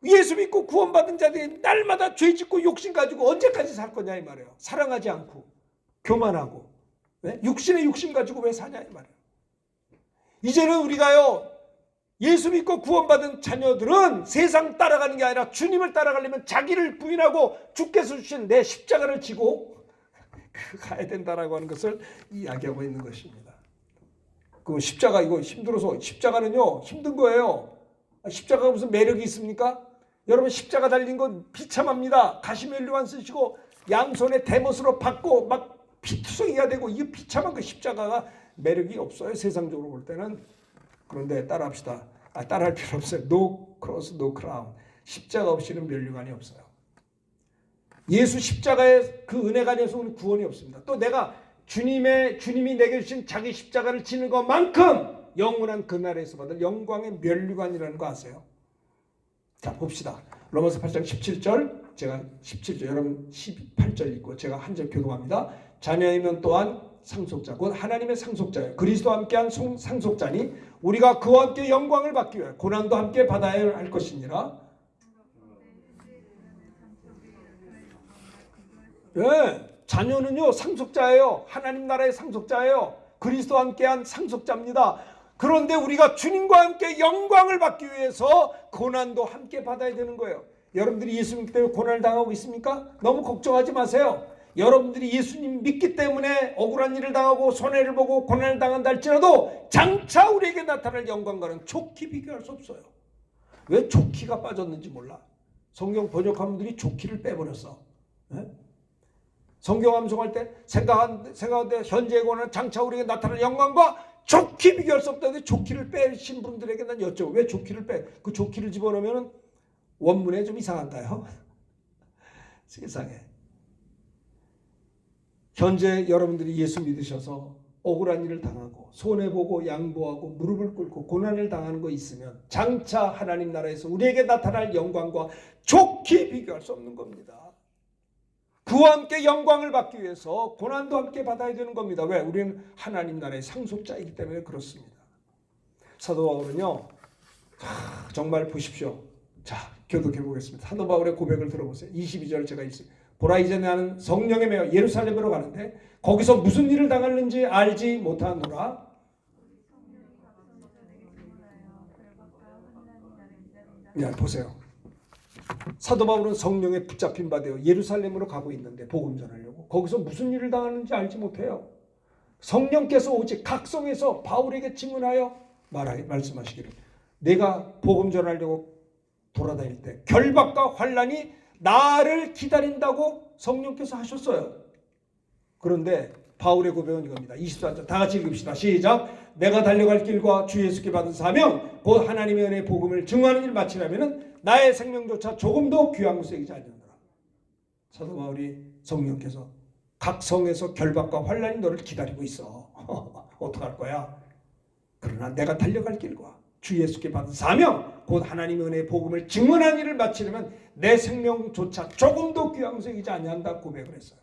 예수 믿고 구원받은 자들이 날마다 죄 짓고 욕심 가지고 언제까지 살 거냐 이 말이에요. 사랑하지 않고 교만하고 네? 육신의 욕심 가지고 왜 사냐 이 말이에요. 이제는 우리가요 예수 믿고 구원받은 자녀들은 세상 따라가는 게 아니라 주님을 따라가려면 자기를 부인하고 주께서 주신 내 십자가를 지고 가야 된다라고 하는 것을 이야기하고 있는 것입니다. 그 십자가 이거 힘들어서 십자가는요 힘든 거예요. 십자가가 무슨 매력이 있습니까? 여러분 십자가 달린 건 비참합니다. 가시면류관 쓰시고 양손에 대못으로 받고 막 피투성이가 되고 이 비참한 그 십자가가 매력이 없어요. 세상적으로 볼 때는. 그런데 따라합시다. 따라할 필요 없어요. No cross, no crown. 십자가 없이는 면류관이 없어요. 예수 십자가의 그 은혜가 아니어서 우리 구원이 없습니다. 또 내가 주님이 내게 주신 자기 십자가를 지는 것만큼 영원한 그날에서 받을 영광의 면류관이라는 거 아세요? 자 봅시다. 로마서 8장 17절 제가 17절 여러분 18절 읽고 제가 한 절 교독합니다. 자녀이면 또한 상속자 곧 하나님의 상속자예요. 그리스도와 함께한 상속자니 우리가 그와 함께 영광을 받기 위하여 고난도 함께 받아야 할 것이니라. 예, 자녀는요 상속자예요. 하나님 나라의 상속자예요. 그리스도와 함께한 상속자입니다. 그런데 우리가 주님과 함께 영광을 받기 위해서 고난도 함께 받아야 되는 거예요. 여러분들이 예수 믿기 때문에 고난을 당하고 있습니까? 너무 걱정하지 마세요. 여러분들이 예수님 믿기 때문에 억울한 일을 당하고 손해를 보고 고난을 당한다 할지라도 장차 우리에게 나타날 영광과는 좋게 비교할 수 없어요. 왜 좋기가 빠졌는지 몰라. 성경 번역한 분들이 좋기를 빼버렸어. 네? 성경 암송할 때 생각하는데 현재의 고난은 장차 우리에게 나타날 영광과 좋게 비교할 수 없다는데 좋기를 빼신 분들에게 난 여쭤요. 왜 좋기를 빼? 그 좋기를 집어넣으면 원문에 좀 이상한가요? 세상에. 현재 여러분들이 예수 믿으셔서 억울한 일을 당하고 손해보고 양보하고 무릎을 꿇고 고난을 당하는 거 있으면 장차 하나님 나라에서 우리에게 나타날 영광과 좋게 비교할 수 없는 겁니다. 그와 함께 영광을 받기 위해서 고난도 함께 받아야 되는 겁니다. 왜? 우리는 하나님 나라의 상속자이기 때문에 그렇습니다. 사도 바울은요. 정말 보십시오. 자, 교독해 보겠습니다. 사도 바울의 고백을 들어보세요. 22절 제가 읽습니다. 보라 이제 나는 성령에 매여 예루살렘으로 가는데 거기서 무슨 일을 당하는지 알지 못하노라. 야, 보세요. 사도 바울은 성령에 붙잡힌 바 되어 예루살렘으로 가고 있는데 복음 전하려고 거기서 무슨 일을 당하는지 알지 못해요. 성령께서 오직 각성해서 바울에게 증언하여 말씀하시기를 내가 복음 전하려고 돌아다닐 때 결박과 환난이 나를 기다린다고 성령께서 하셨어요. 그런데 바울의 고백은 이겁니다. 24절 다 같이 읽읍시다. 시작. 내가 달려갈 길과 주 예수께 받은 사명 곧 하나님의 은혜의 복음을 증언하는 일을 마치려면 나의 생명조차 조금도 귀한 것에 여기지 아니하노라. 사도 바울이 성령께서 각성에서 결박과 환난이 너를 기다리고 있어. 어떡할 거야? 그러나 내가 달려갈 길과 주 예수께 받은 사명 곧 하나님의 은혜의 복음을 증언하는 일을 마치려면 내 생명조차 조금도 귀한 것에 여기지 아니한다 고백을 했어요.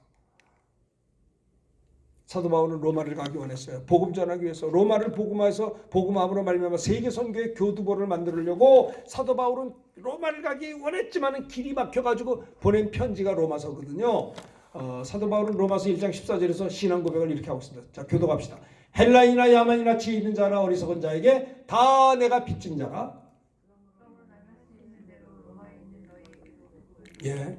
사도 바울은 로마를 가기 원했어요. 복음 전하기 위해서 로마를 복음함으로 말미암아 세계 선교의 교두보를 만들려고 사도 바울은 로마를 가기 원했지만 길이 막혀가지고 보낸 편지가 로마서거든요. 사도 바울은 로마서 1장 14절에서 신앙 고백을 이렇게 하고 있습니다. 자, 교독합시다. 헬라이나 야만이나 지혜 있는 자나 어리석은 자에게 다 내가 빚진 자라. 예.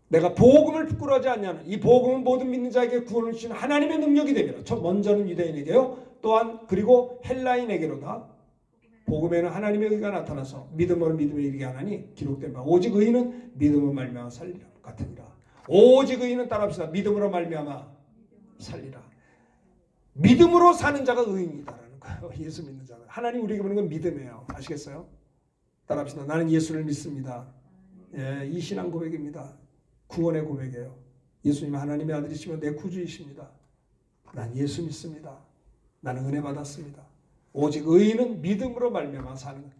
내가 복음을 부끄러워하지 않냐는 이 복음은 모든 믿는 자에게 구원을 주시는 하나님의 능력이 되리라. 먼저는 유대인에게요. 또한 그리고 헬라인에게로다. 복음에는 하나님의 의가 나타나서 믿음으로 믿음에 이르게 하나니 기록된 바 오직 의인은 믿음으로 말미암아 살리라 같으니라. 오직 의인은 따라합시다. 믿음으로 말미암아 살리라. 믿음으로 사는 자가 의인이다라는 거예요. 예수 믿는 자는. 하나님 우리에게 보는 건 믿음이에요. 아시겠어요? 따라합시다. 나는 예수를 믿습니다. 예, 이 신앙 고백입니다. 구원의 고백이에요. 예수님 하나님의 아들이시며 내 구주이십니다. 난 예수 믿습니다. 나는 은혜 받았습니다. 오직 의인은 믿음으로 말미암아 사는 거예요.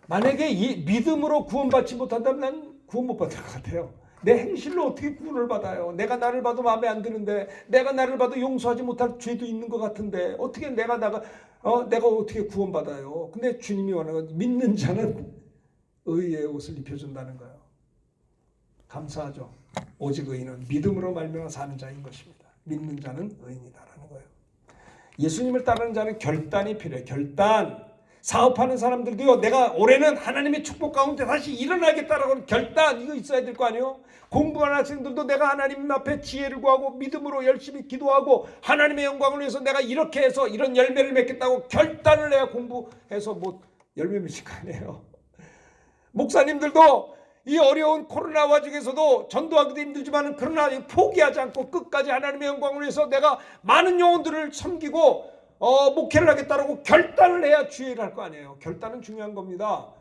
만약에 이 믿음으로 구원받지 못한다면 난 구원 못 받을 것 같아요. 내 행실로 어떻게 구원을 받아요? 내가 나를 봐도 마음에 안 드는데, 내가 나를 봐도 용서하지 못할 죄도 있는 것 같은데 어떻게 내가 어떻게 구원받아요? 근데 주님이 원하는 건 믿는 자는 의의 옷을 입혀준다는 거예요. 감사하죠. 오직 의인은 믿음으로 말미암아 사는 자인 것입니다. 믿는 자는 의인이다라는 거예요. 예수님을 따르는 자는 결단이 필요해요. 결단. 사업하는 사람들도요, 내가 올해는 하나님의 축복 가운데 다시 일어나겠다라고 하는 결단, 이거 있어야 될 거 아니에요? 공부하는 학생들도 내가 하나님 앞에 지혜를 구하고 믿음으로 열심히 기도하고 하나님의 영광을 위해서 내가 이렇게 해서 이런 열매를 맺겠다고 결단을 해야 공부해서 뭐 열매 맺을 거 아니에요? 목사님들도 이 어려운 코로나 와중에서도 전도하기도 힘들지만 그러나 포기하지 않고 끝까지 하나님의 영광을 위해서 내가 많은 영혼들을 섬기고 목회를 하겠다라고 결단을 해야 주의를 할 거 아니에요. 결단은 중요한 겁니다.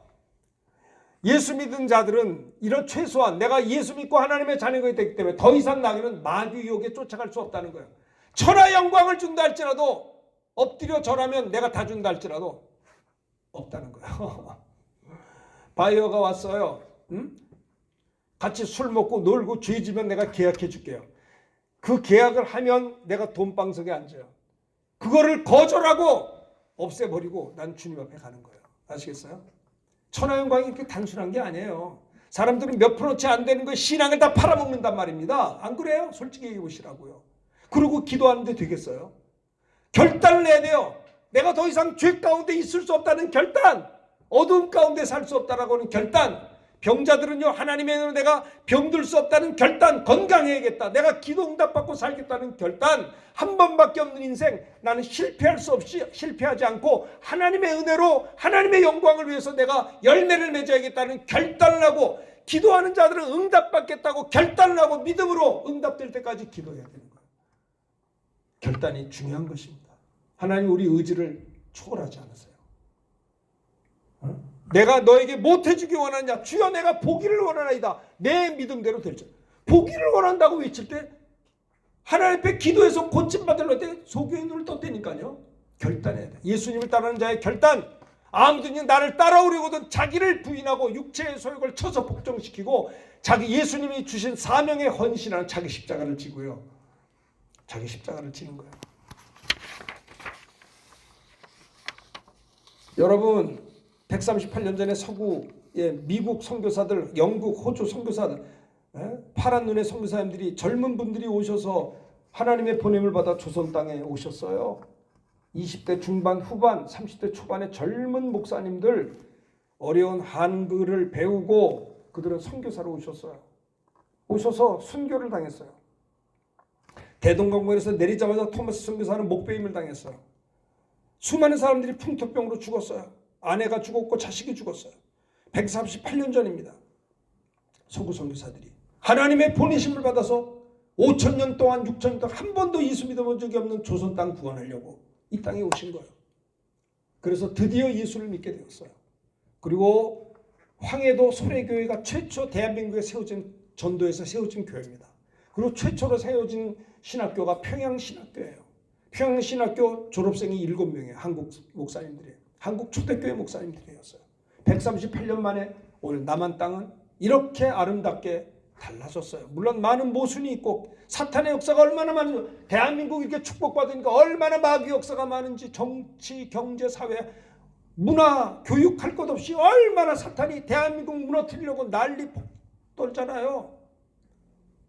예수 믿은 자들은 이런 최소한 내가 예수 믿고 하나님의 자녀가 되기 때문에 더 이상 나에게는 마귀 유혹에 쫓아갈 수 없다는 거예요. 천하 영광을 준다 할지라도 엎드려 절하면 내가 다 준다 할지라도 없다는 거예요. 바이어가 왔어요. 같이 술 먹고 놀고 죄 지면 내가 계약해 줄게요. 그 계약을 하면 내가 돈방석에 앉아요. 그거를 거절하고 없애버리고 난 주님 앞에 가는 거예요. 아시겠어요? 천하영광이 이렇게 단순한 게 아니에요. 사람들은 몇 프로치 안 되는 거에 신앙을 다 팔아먹는단 말입니다. 안 그래요? 솔직히 얘기해 보시라고요. 그리고 기도하는데 되겠어요? 결단을 해야 돼요. 내가 더 이상 죄 가운데 있을 수 없다는 결단, 어두움 가운데 살 수 없다라고 하는 결단, 병자들은요 하나님의 은혜로 내가 병들 수 없다는 결단, 건강해야겠다, 내가 기도 응답받고 살겠다는 결단, 한 번밖에 없는 인생 나는 실패할 수 없이 실패하지 않고 하나님의 은혜로 하나님의 영광을 위해서 내가 열매를 맺어야겠다는 결단을 하고, 기도하는 자들은 응답받겠다고 결단을 하고 믿음으로 응답될 때까지 기도해야 되는 거예요. 결단이 중요한 것입니다. 하나님 우리 의지를 초월하지 않으세요. 내가 너에게 못해주기 원하느냐? 주여 내가 보기를 원하나이다. 내 믿음대로 될지. 보기를 원한다고 외칠 때 하나님 앞에 기도해서 고침받으려 때 속의 눈을 떴다니까요. 결단해야 돼. 예수님을 따르는 자의 결단. 아무든지 나를 따라오려거든 자기를 부인하고 육체의 소욕을 쳐서 복종시키고 자기 예수님이 주신 사명에 헌신하는 자기 십자가를 지고요. 자기 십자가를 지는 거예요. 여러분 138년 전에 서구의 미국 선교사들, 영국, 호주 선교사들, 파란 눈의 선교사님들이, 젊은 분들이 오셔서 하나님의 보냄을 받아 조선 땅에 오셨어요. 20대 중반, 후반, 30대 초반의 젊은 목사님들, 어려운 한글을 배우고 그들은 선교사로 오셨어요. 오셔서 순교를 당했어요. 대동강변에서 내리자마자 토마스 선교사는 목배임을 당했어요. 수많은 사람들이 풍토병으로 죽었어요. 아내가 죽었고 자식이 죽었어요. 138년 전입니다. 서구 선교사들이 하나님의 보내심을 받아서 5,000년 동안 6,000년 동안 한 번도 예수 믿어본 적이 없는 조선 땅 구원하려고 이 땅에 오신 거예요. 그래서 드디어 예수를 믿게 되었어요. 그리고 황해도 소래교회가 최초 대한민국에 세워진, 전도에서 세워진 교회입니다. 그리고 최초로 세워진 신학교가 평양신학교예요. 평양신학교 졸업생이 7명이에요. 한국 목사님들이에요. 한국 초대교회 목사님들이었어요. 138년 만에 오늘 남한 땅은 이렇게 아름답게 달라졌어요. 물론 많은 모순이 있고 사탄의 역사가 얼마나 많은지, 대한민국이 이렇게 축복받으니까 얼마나 마귀 역사가 많은지, 정치, 경제, 사회, 문화, 교육 할 것 없이 얼마나 사탄이 대한민국 무너뜨리려고 난리 떨잖아요.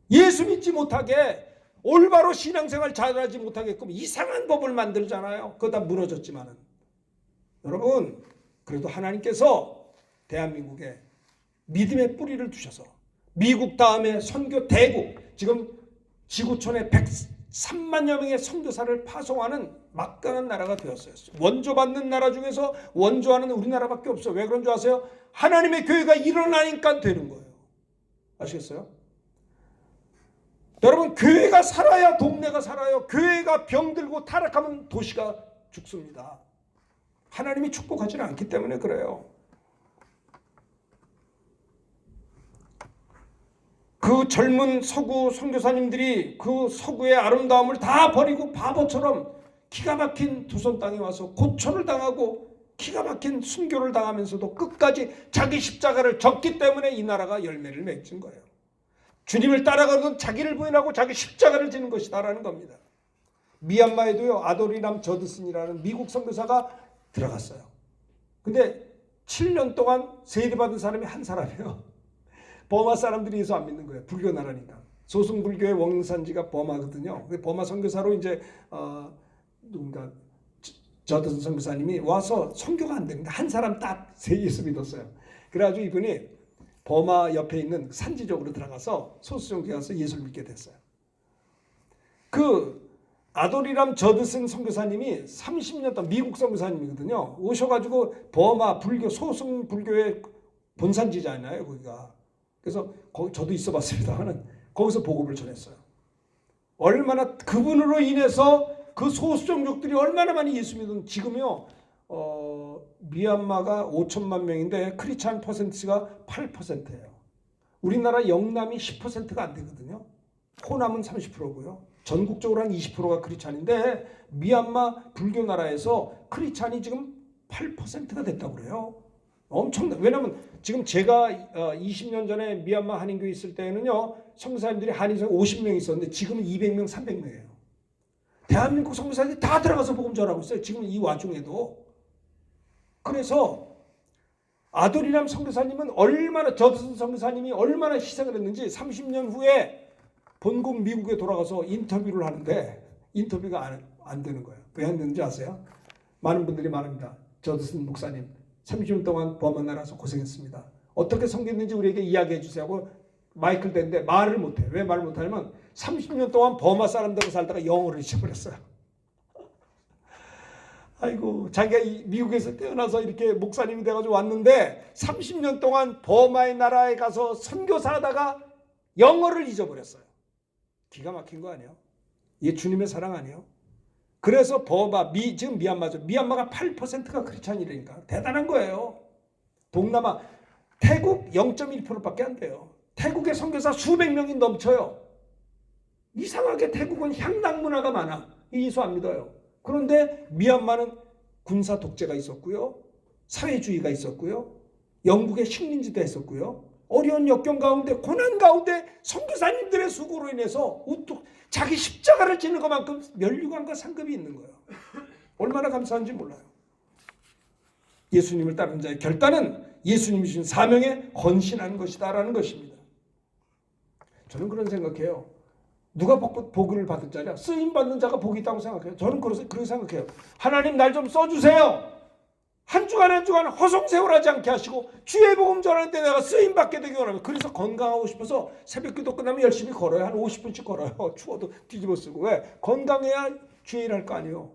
예수 믿지 못하게, 올바로 신앙생활 잘하지 못하게끔 이상한 법을 만들잖아요. 그거 다 무너졌지만은. 여러분, 그래도 하나님께서 대한민국에 믿음의 뿌리를 두셔서 미국 다음에 선교 대국, 지금 지구촌에 3만여 명의 선교사를 파송하는 막강한 나라가 되었어요. 원조받는 나라 중에서 원조하는 우리나라밖에 없어요. 왜 그런 줄 아세요? 하나님의 교회가 일어나니까 되는 거예요. 아시겠어요? 여러분, 교회가 살아야 동네가 살아요. 교회가 병들고 타락하면 도시가 죽습니다. 하나님이 축복하지는 않기 때문에 그래요. 그 젊은 서구 선교사님들이 그 서구의 아름다움을 다 버리고 바보처럼 기가 막힌 두손 땅에 와서 고초를 당하고 기가 막힌 순교를 당하면서도 끝까지 자기 십자가를 졌기 때문에 이 나라가 열매를 맺은 거예요. 주님을 따라가는 자기를 부인하고 자기 십자가를 지는 것이다라는 겁니다. 미얀마에도요, 아도리람 저드슨이라는 미국 선교사가 들어갔어요. 근데 7년 동안 세례받은 사람이 한 사람이에요. 버마 사람들이 예수 안 믿는 거예요. 불교 나라니까. 소승 불교의 원산지가 버마거든요. 버마 선교사로 이제 누군가 저드슨 선교사님이 와서 선교가 안 됩니다. 한 사람 딱 예수 믿었어요. 그래가지고 이분이 버마 옆에 있는 산지 쪽으로 들어가서 소수종교에 가서 예수를 믿게 됐어요. 그 아도리람 저드슨 선교사님이 30년 동안 미국 선교사님이거든요. 오셔가지고 버마 불교 소승 불교의 본산지잖아요, 거기가. 그래서 거기 저도 있어봤습니다만은 거기서 복음을 전했어요. 얼마나 그분으로 인해서 그 소수종족들이 얼마나 많이 예수 믿은. 지금요 미얀마가 5천만 명인데 크리스찬 퍼센트가 8%예요. 우리나라 영남이 10%가 안 되거든요. 호남은 30%고요. 전국적으로 한 20%가 크리스찬인데 미얀마 불교 나라에서 크리스찬이 지금 8%가 됐다고 그래요. 엄청나. 왜냐면 지금 제가 20년 전에 미얀마 한인교회 있을 때는요, 선교사님들이 한인성 50명 있었는데 지금은 200명, 300명이에요. 대한민국 선교사님들이 다 들어가서 복음 전하고 있어요. 지금 이 와중에도. 그래서 아도리람 선교사님은 얼마나, 저드슨 선교사님이 얼마나 희생을 했는지 30년 후에 본국 미국에 돌아가서 인터뷰를 하는데 인터뷰가 안 되는 거예요. 왜 안 되는지 아세요? 많은 분들이 말합니다. 저드슨 목사님 30년 동안 버마 나라에서 고생했습니다. 어떻게 섬겼는지 우리에게 이야기해 주세요 하고 마이크를 대는데 말을 못해요. 왜 말을 못하냐면 30년 동안 버마 사람들과 살다가 영어를 잊어버렸어요. 아이고, 자기가 미국에서 태어나서 이렇게 목사님이 돼가지고 왔는데 30년 동안 버마의 나라에 가서 선교사하다가 영어를 잊어버렸어요. 기가 막힌 거 아니에요? 이게 주님의 사랑 아니에요? 그래서 버마, 지금 미얀마죠. 미얀마가 8%가 크리스찬이라니까. 대단한 거예요. 동남아, 태국 0.1%밖에 안 돼요. 태국의 선교사 수백 명이 넘쳐요. 이상하게 태국은 향락 문화가 많아. 예수 안 믿어요. 그런데 미얀마는 군사 독재가 있었고요. 사회주의가 있었고요. 영국의 식민지도 했었고요. 어려운 역경 가운데, 고난 가운데 선교사님들의 수고로 인해서 우뚝 자기 십자가를 지는 것만큼 면류관과 상급이 있는 거예요. 얼마나 감사한지 몰라요. 예수님을 따르는 자의 결단은 예수님이 주신 사명에 헌신하는 것이다라는 것입니다. 저는 그런 생각해요. 누가 복을 받을 자냐? 쓰임 받는 자가 복이 있다고 생각해요. 저는 그렇게 생각해요. 하나님 날 좀 써주세요. 한 주간 한 주간 허송세월하지 않게 하시고 주의 복음 전할 때 내가 쓰임 받게 되기 원합니다. 그래서 건강하고 싶어서 새벽기도 끝나면 열심히 걸어요. 한 50분씩 걸어요. 추워도 뒤집어 쓰고. 왜? 건강해야 주의 일할 거 아니에요.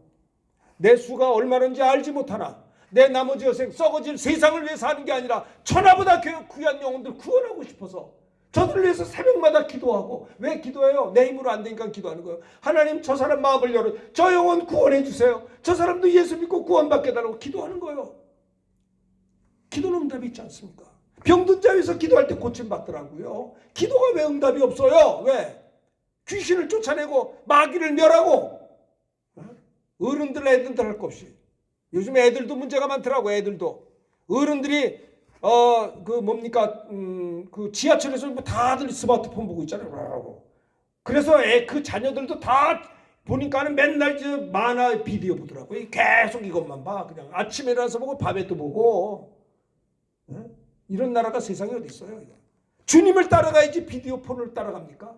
내 수가 얼마인지 알지 못하나 내 나머지 여생 썩어질 세상을 위해 사는 게 아니라 천하보다 귀한 영혼들 구원하고 싶어서 저들을 위해서 새벽마다 기도하고. 왜 기도해요? 내 힘으로 안 되니까 기도하는 거예요. 하나님, 저 사람 마음을 열어 저 영혼 구원해 주세요. 저 사람도 예수 믿고 구원받게 해달라고 기도하는 거예요. 기도는 응답이 있지 않습니까? 병든 자 위해서 기도할 때 고침받더라고요. 기도가 왜 응답이 없어요? 왜? 귀신을 쫓아내고 마귀를 멸하고 어른들 애들들 할 것 없이. 요즘 애들도 문제가 많더라고. 애들도 어른들이 그 지하철에서 다들 스마트폰 보고 있잖아요. 그래서 그 자녀들도 다 보니까는 맨날 만화 비디오 보더라고요. 계속 이것만 봐. 그냥 아침에 일어나서 보고 밤에 또 보고. 이런 나라가 세상에 어디 있어요? 주님을 따라가야지 비디오 폰을 따라갑니까?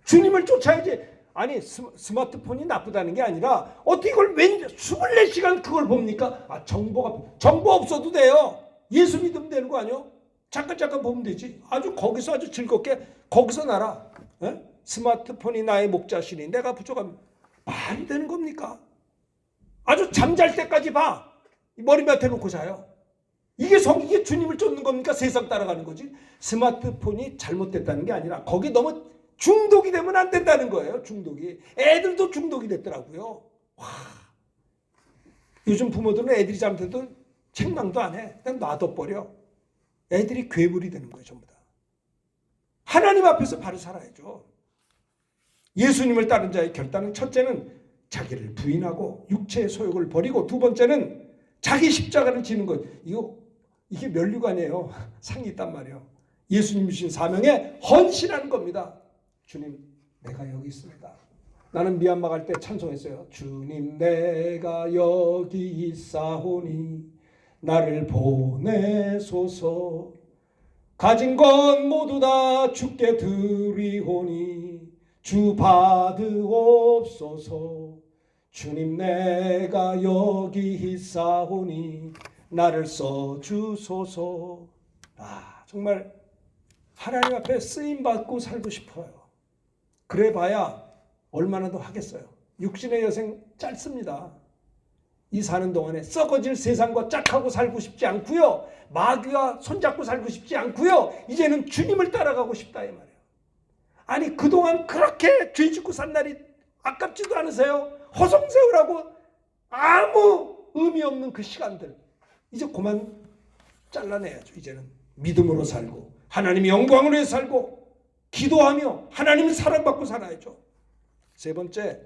주님을 쫓아야지. 아니, 스마트폰이 나쁘다는 게 아니라 어떻게 이걸 24시간 그걸 봅니까? 정보 없어도 돼요. 예수 믿으면 되는 거 아니요? 잠깐 보면 되지. 아주 거기서 아주 즐겁게 거기서 날아. 스마트폰이 나의 목자시니 내가 부족하면 말이 되는 겁니까? 아주 잠잘 때까지 봐. 머리맡에 놓고 자요. 이게 주님을 쫓는 겁니까? 세상 따라가는 거지. 스마트폰이 잘못됐다는 게 아니라 거기 너무 중독이 되면 안 된다는 거예요. 중독이. 애들도 중독이 됐더라고요. 와. 요즘 부모들은 애들이 잘못해도 책망도 안 해. 그냥 놔둬버려. 애들이 괴물이 되는 거예요. 전부 다. 하나님 앞에서 바로 살아야죠. 예수님을 따른 자의 결단은 첫째는 자기를 부인하고 육체의 소욕을 버리고 두 번째는 자기 십자가를 지는 것. 이게 면류관이에요. 상이 있단 말이에요. 예수님 주신 사명에 헌신하는 겁니다. 주님, 내가 여기 있습니다. 나는 미얀마 갈 때 찬송했어요. 주님, 내가 여기 있사오니 나를 보내소서. 가진 건 모두 다 주께 드리오니 주 받으옵소서. 주님, 내가 여기 있사오니 나를 써주소서. 정말 하나님 앞에 쓰임받고 살고 싶어요. 그래 봐야 얼마나 더 하겠어요. 육신의 여생 짧습니다. 이 사는 동안에 썩어질 세상과 짝하고 살고 싶지 않고요. 마귀와 손잡고 살고 싶지 않고요. 이제는 주님을 따라가고 싶다 이 말이에요. 아니 그동안 그렇게 죄 짓고 산 날이 아깝지도 않으세요? 허송세월하고 아무 의미 없는 그 시간들 이제 그만 잘라내야죠. 이제는 믿음으로 살고 하나님의 영광을 위해 살고 기도하며 하나님의 사랑받고 살아야죠. 세 번째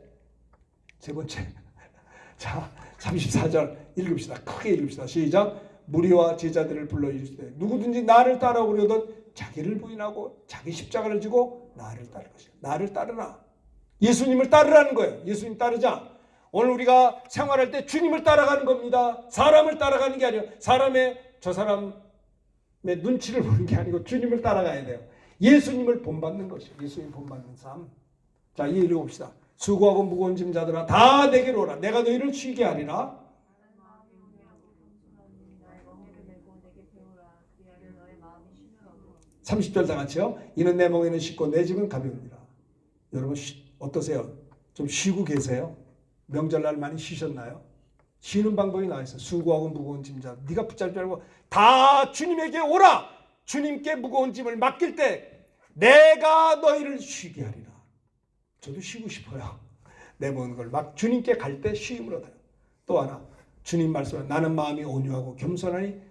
자 34절 읽읍시다. 크게 읽읍시다. 시작. 무리와 제자들을 불러 이르시되 누구든지 나를 따라오려던 자기를 부인하고 자기 십자가를 지고 나를 따를 것이야. 나를 따르라. 예수님을 따르라는 거예요. 예수님 따르자. 오늘 우리가 생활할 때 주님을 따라가는 겁니다. 사람을 따라가는 게 아니에요. 저 사람의 눈치를 보는 게 아니고 주님을 따라가야 돼요. 예수님을 본받는 것이에요. 예수님 본받는 삶. 자, 이 읽어봅시다. 수고하고 무거운 짐 자들아 다 내게로 오라. 내가 너희를 쉬게 하리라. 30절 다 같이요. 이는 내 멍에는 쉽고 내 짐은 가벼우니라. 여러분 어떠세요? 좀 쉬고 계세요? 명절날 많이 쉬셨나요? 쉬는 방법이 나와 있어요. 수고하고 무거운 짐 자 네가 붙잡지 말고 다 주님에게 오라. 주님께 무거운 짐을 맡길 때 내가 너희를 쉬게 하리라. 저도 쉬고 싶어요. 내 모든 걸 막 주님께 갈 때 쉼을 얻어요. 또 하나 주님 말씀은 나는 마음이 온유하고 겸손하니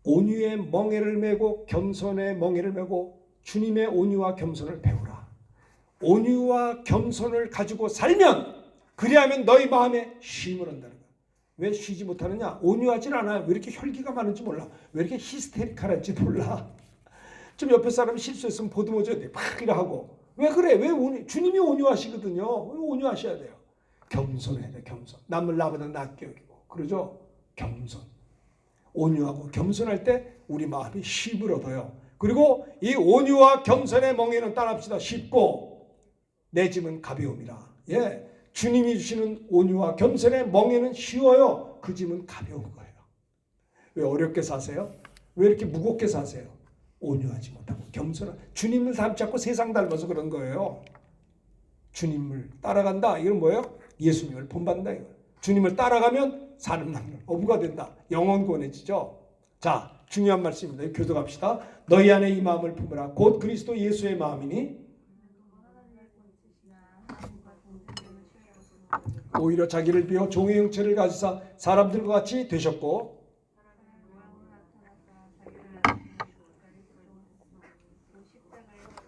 온유의 멍에를 메고 겸손의 멍에를 메고 주님의 온유와 겸손을 배우라. 온유와 겸손을 가지고 살면 그리하면 너희 마음에 쉼을 얻는다는 거야. 왜 쉬지 못하느냐? 온유하진 않아요. 왜 이렇게 혈기가 많은지 몰라. 왜 이렇게 히스테리컬한지 몰라. 좀 옆에 사람이 실수했으면 보듬어줘야 돼. 막 이러고. 왜 그래? 왜 주님이 온유하시거든요. 왜 온유하셔야 돼요? 겸손해야 돼. 겸손. 남을 나보다 낫게 여기고. 그러죠? 겸손. 온유하고 겸손할 때 우리 마음이 쉼을 얻어요. 그리고 이 온유와 겸손의 멍에는 따라합시다. 쉽고 내 짐은 가벼움이라. 예, 주님이 주시는 온유와 겸손의 멍에는 쉬워요. 그 짐은 가벼운 거예요. 왜 어렵게 사세요? 왜 이렇게 무겁게 사세요? 온유하지 못하고 겸손한 주님을 닮지 세상 닮아서 그런 거예요. 주님을 따라간다. 이건 뭐예요? 예수님을 본받는다. 이거. 주님을 따라가면 사는 낭만 어부가 된다. 영원 구원해지죠. 자, 중요한 말씀입니다. 교독합시다. 너희 안에 이 마음을 품으라. 곧 그리스도 예수의 마음이니 오히려 자기를 비워 종의 형체를 가지사 사람들과 같이 되셨고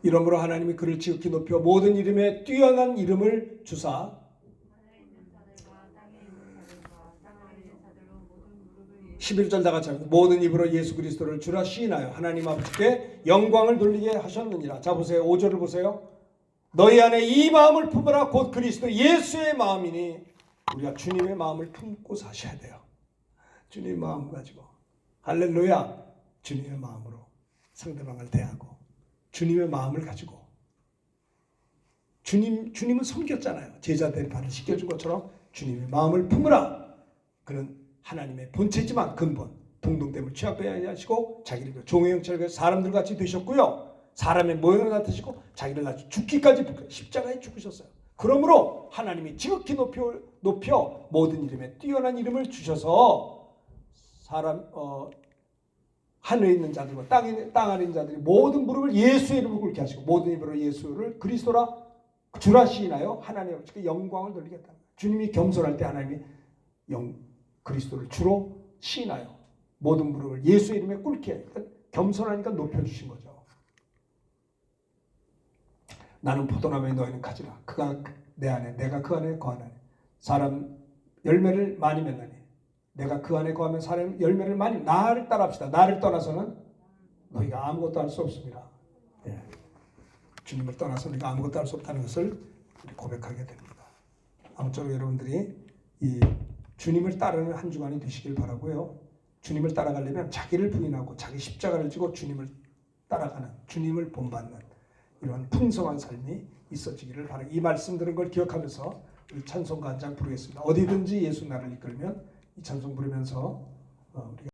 이러므로 하나님이 그를 지극히 높여 모든 이름에 뛰어난 이름을 주사 11절 다 같이 합니다. 모든 입으로 예수 그리스도를 주라 시인하여 하나님 아버지께 영광을 돌리게 하셨느니라. 자 보세요. 5절을 보세요. 너희 안에 이 마음을 품으라. 곧 그리스도 예수의 마음이니 우리가 주님의 마음을 품고 사셔야 돼요. 주님의 마음 가지고 할렐루야. 주님의 마음으로 상대방을 대하고 주님의 마음을 가지고 주님은 섬겼잖아요. 제자들이 발을 씻겨준 것처럼 주님의 마음을 품으라. 그는 하나님의 본체지만 근본 동등됨을 취하게 하시고 자기를 종의 형체를 가지고 사람들 같이 되셨고요. 사람의 모형으로 나타내시고 자기를 낮추 죽기까지 십자가에 죽으셨어요. 그러므로 하나님이 지극히 높여 모든 이름에 뛰어난 이름을 주셔서 사람 하늘에 있는 자들과 땅 아래 있는 자들이 모든 무릎을 예수의 이름으로 꿇게 하시고 모든 입으로 예수를 그리스도라 주라 시인하여 하나님의 영광을 돌리겠다. 주님이 겸손할 때 하나님이 그리스도를 주로 시인하여 모든 무릎을 예수의 이름에 꿇게 하니까 겸손하니까 높여주신 거죠. 나는 포도나무에 너희는 가지라. 그가 내 안에 내가 그 안에 거하나니 사람 열매를 많이 맺나니 내가 그 안에 거하면 사람 열매를 많이 나를 따라합시다. 나를 떠나서는 너희가 아무것도 할 수 없습니다. 예. 주님을 떠나서 우리가 아무것도 할 수 없다는 것을 고백하게 됩니다. 아무쪼록 여러분들이 이 주님을 따르는 한 주간이 되시길 바라고요. 주님을 따라가려면 자기를 부인하고 자기 십자가를 지고 주님을 따라가는, 주님을 본받는 이런 풍성한 삶이 있어지기를 바랍니다. 이 말씀 들은 걸 기억하면서 우리 찬송가 한 장 부르겠습니다. 어디든지 예수 나를 이끌면 이 찬송 부르면서 우리가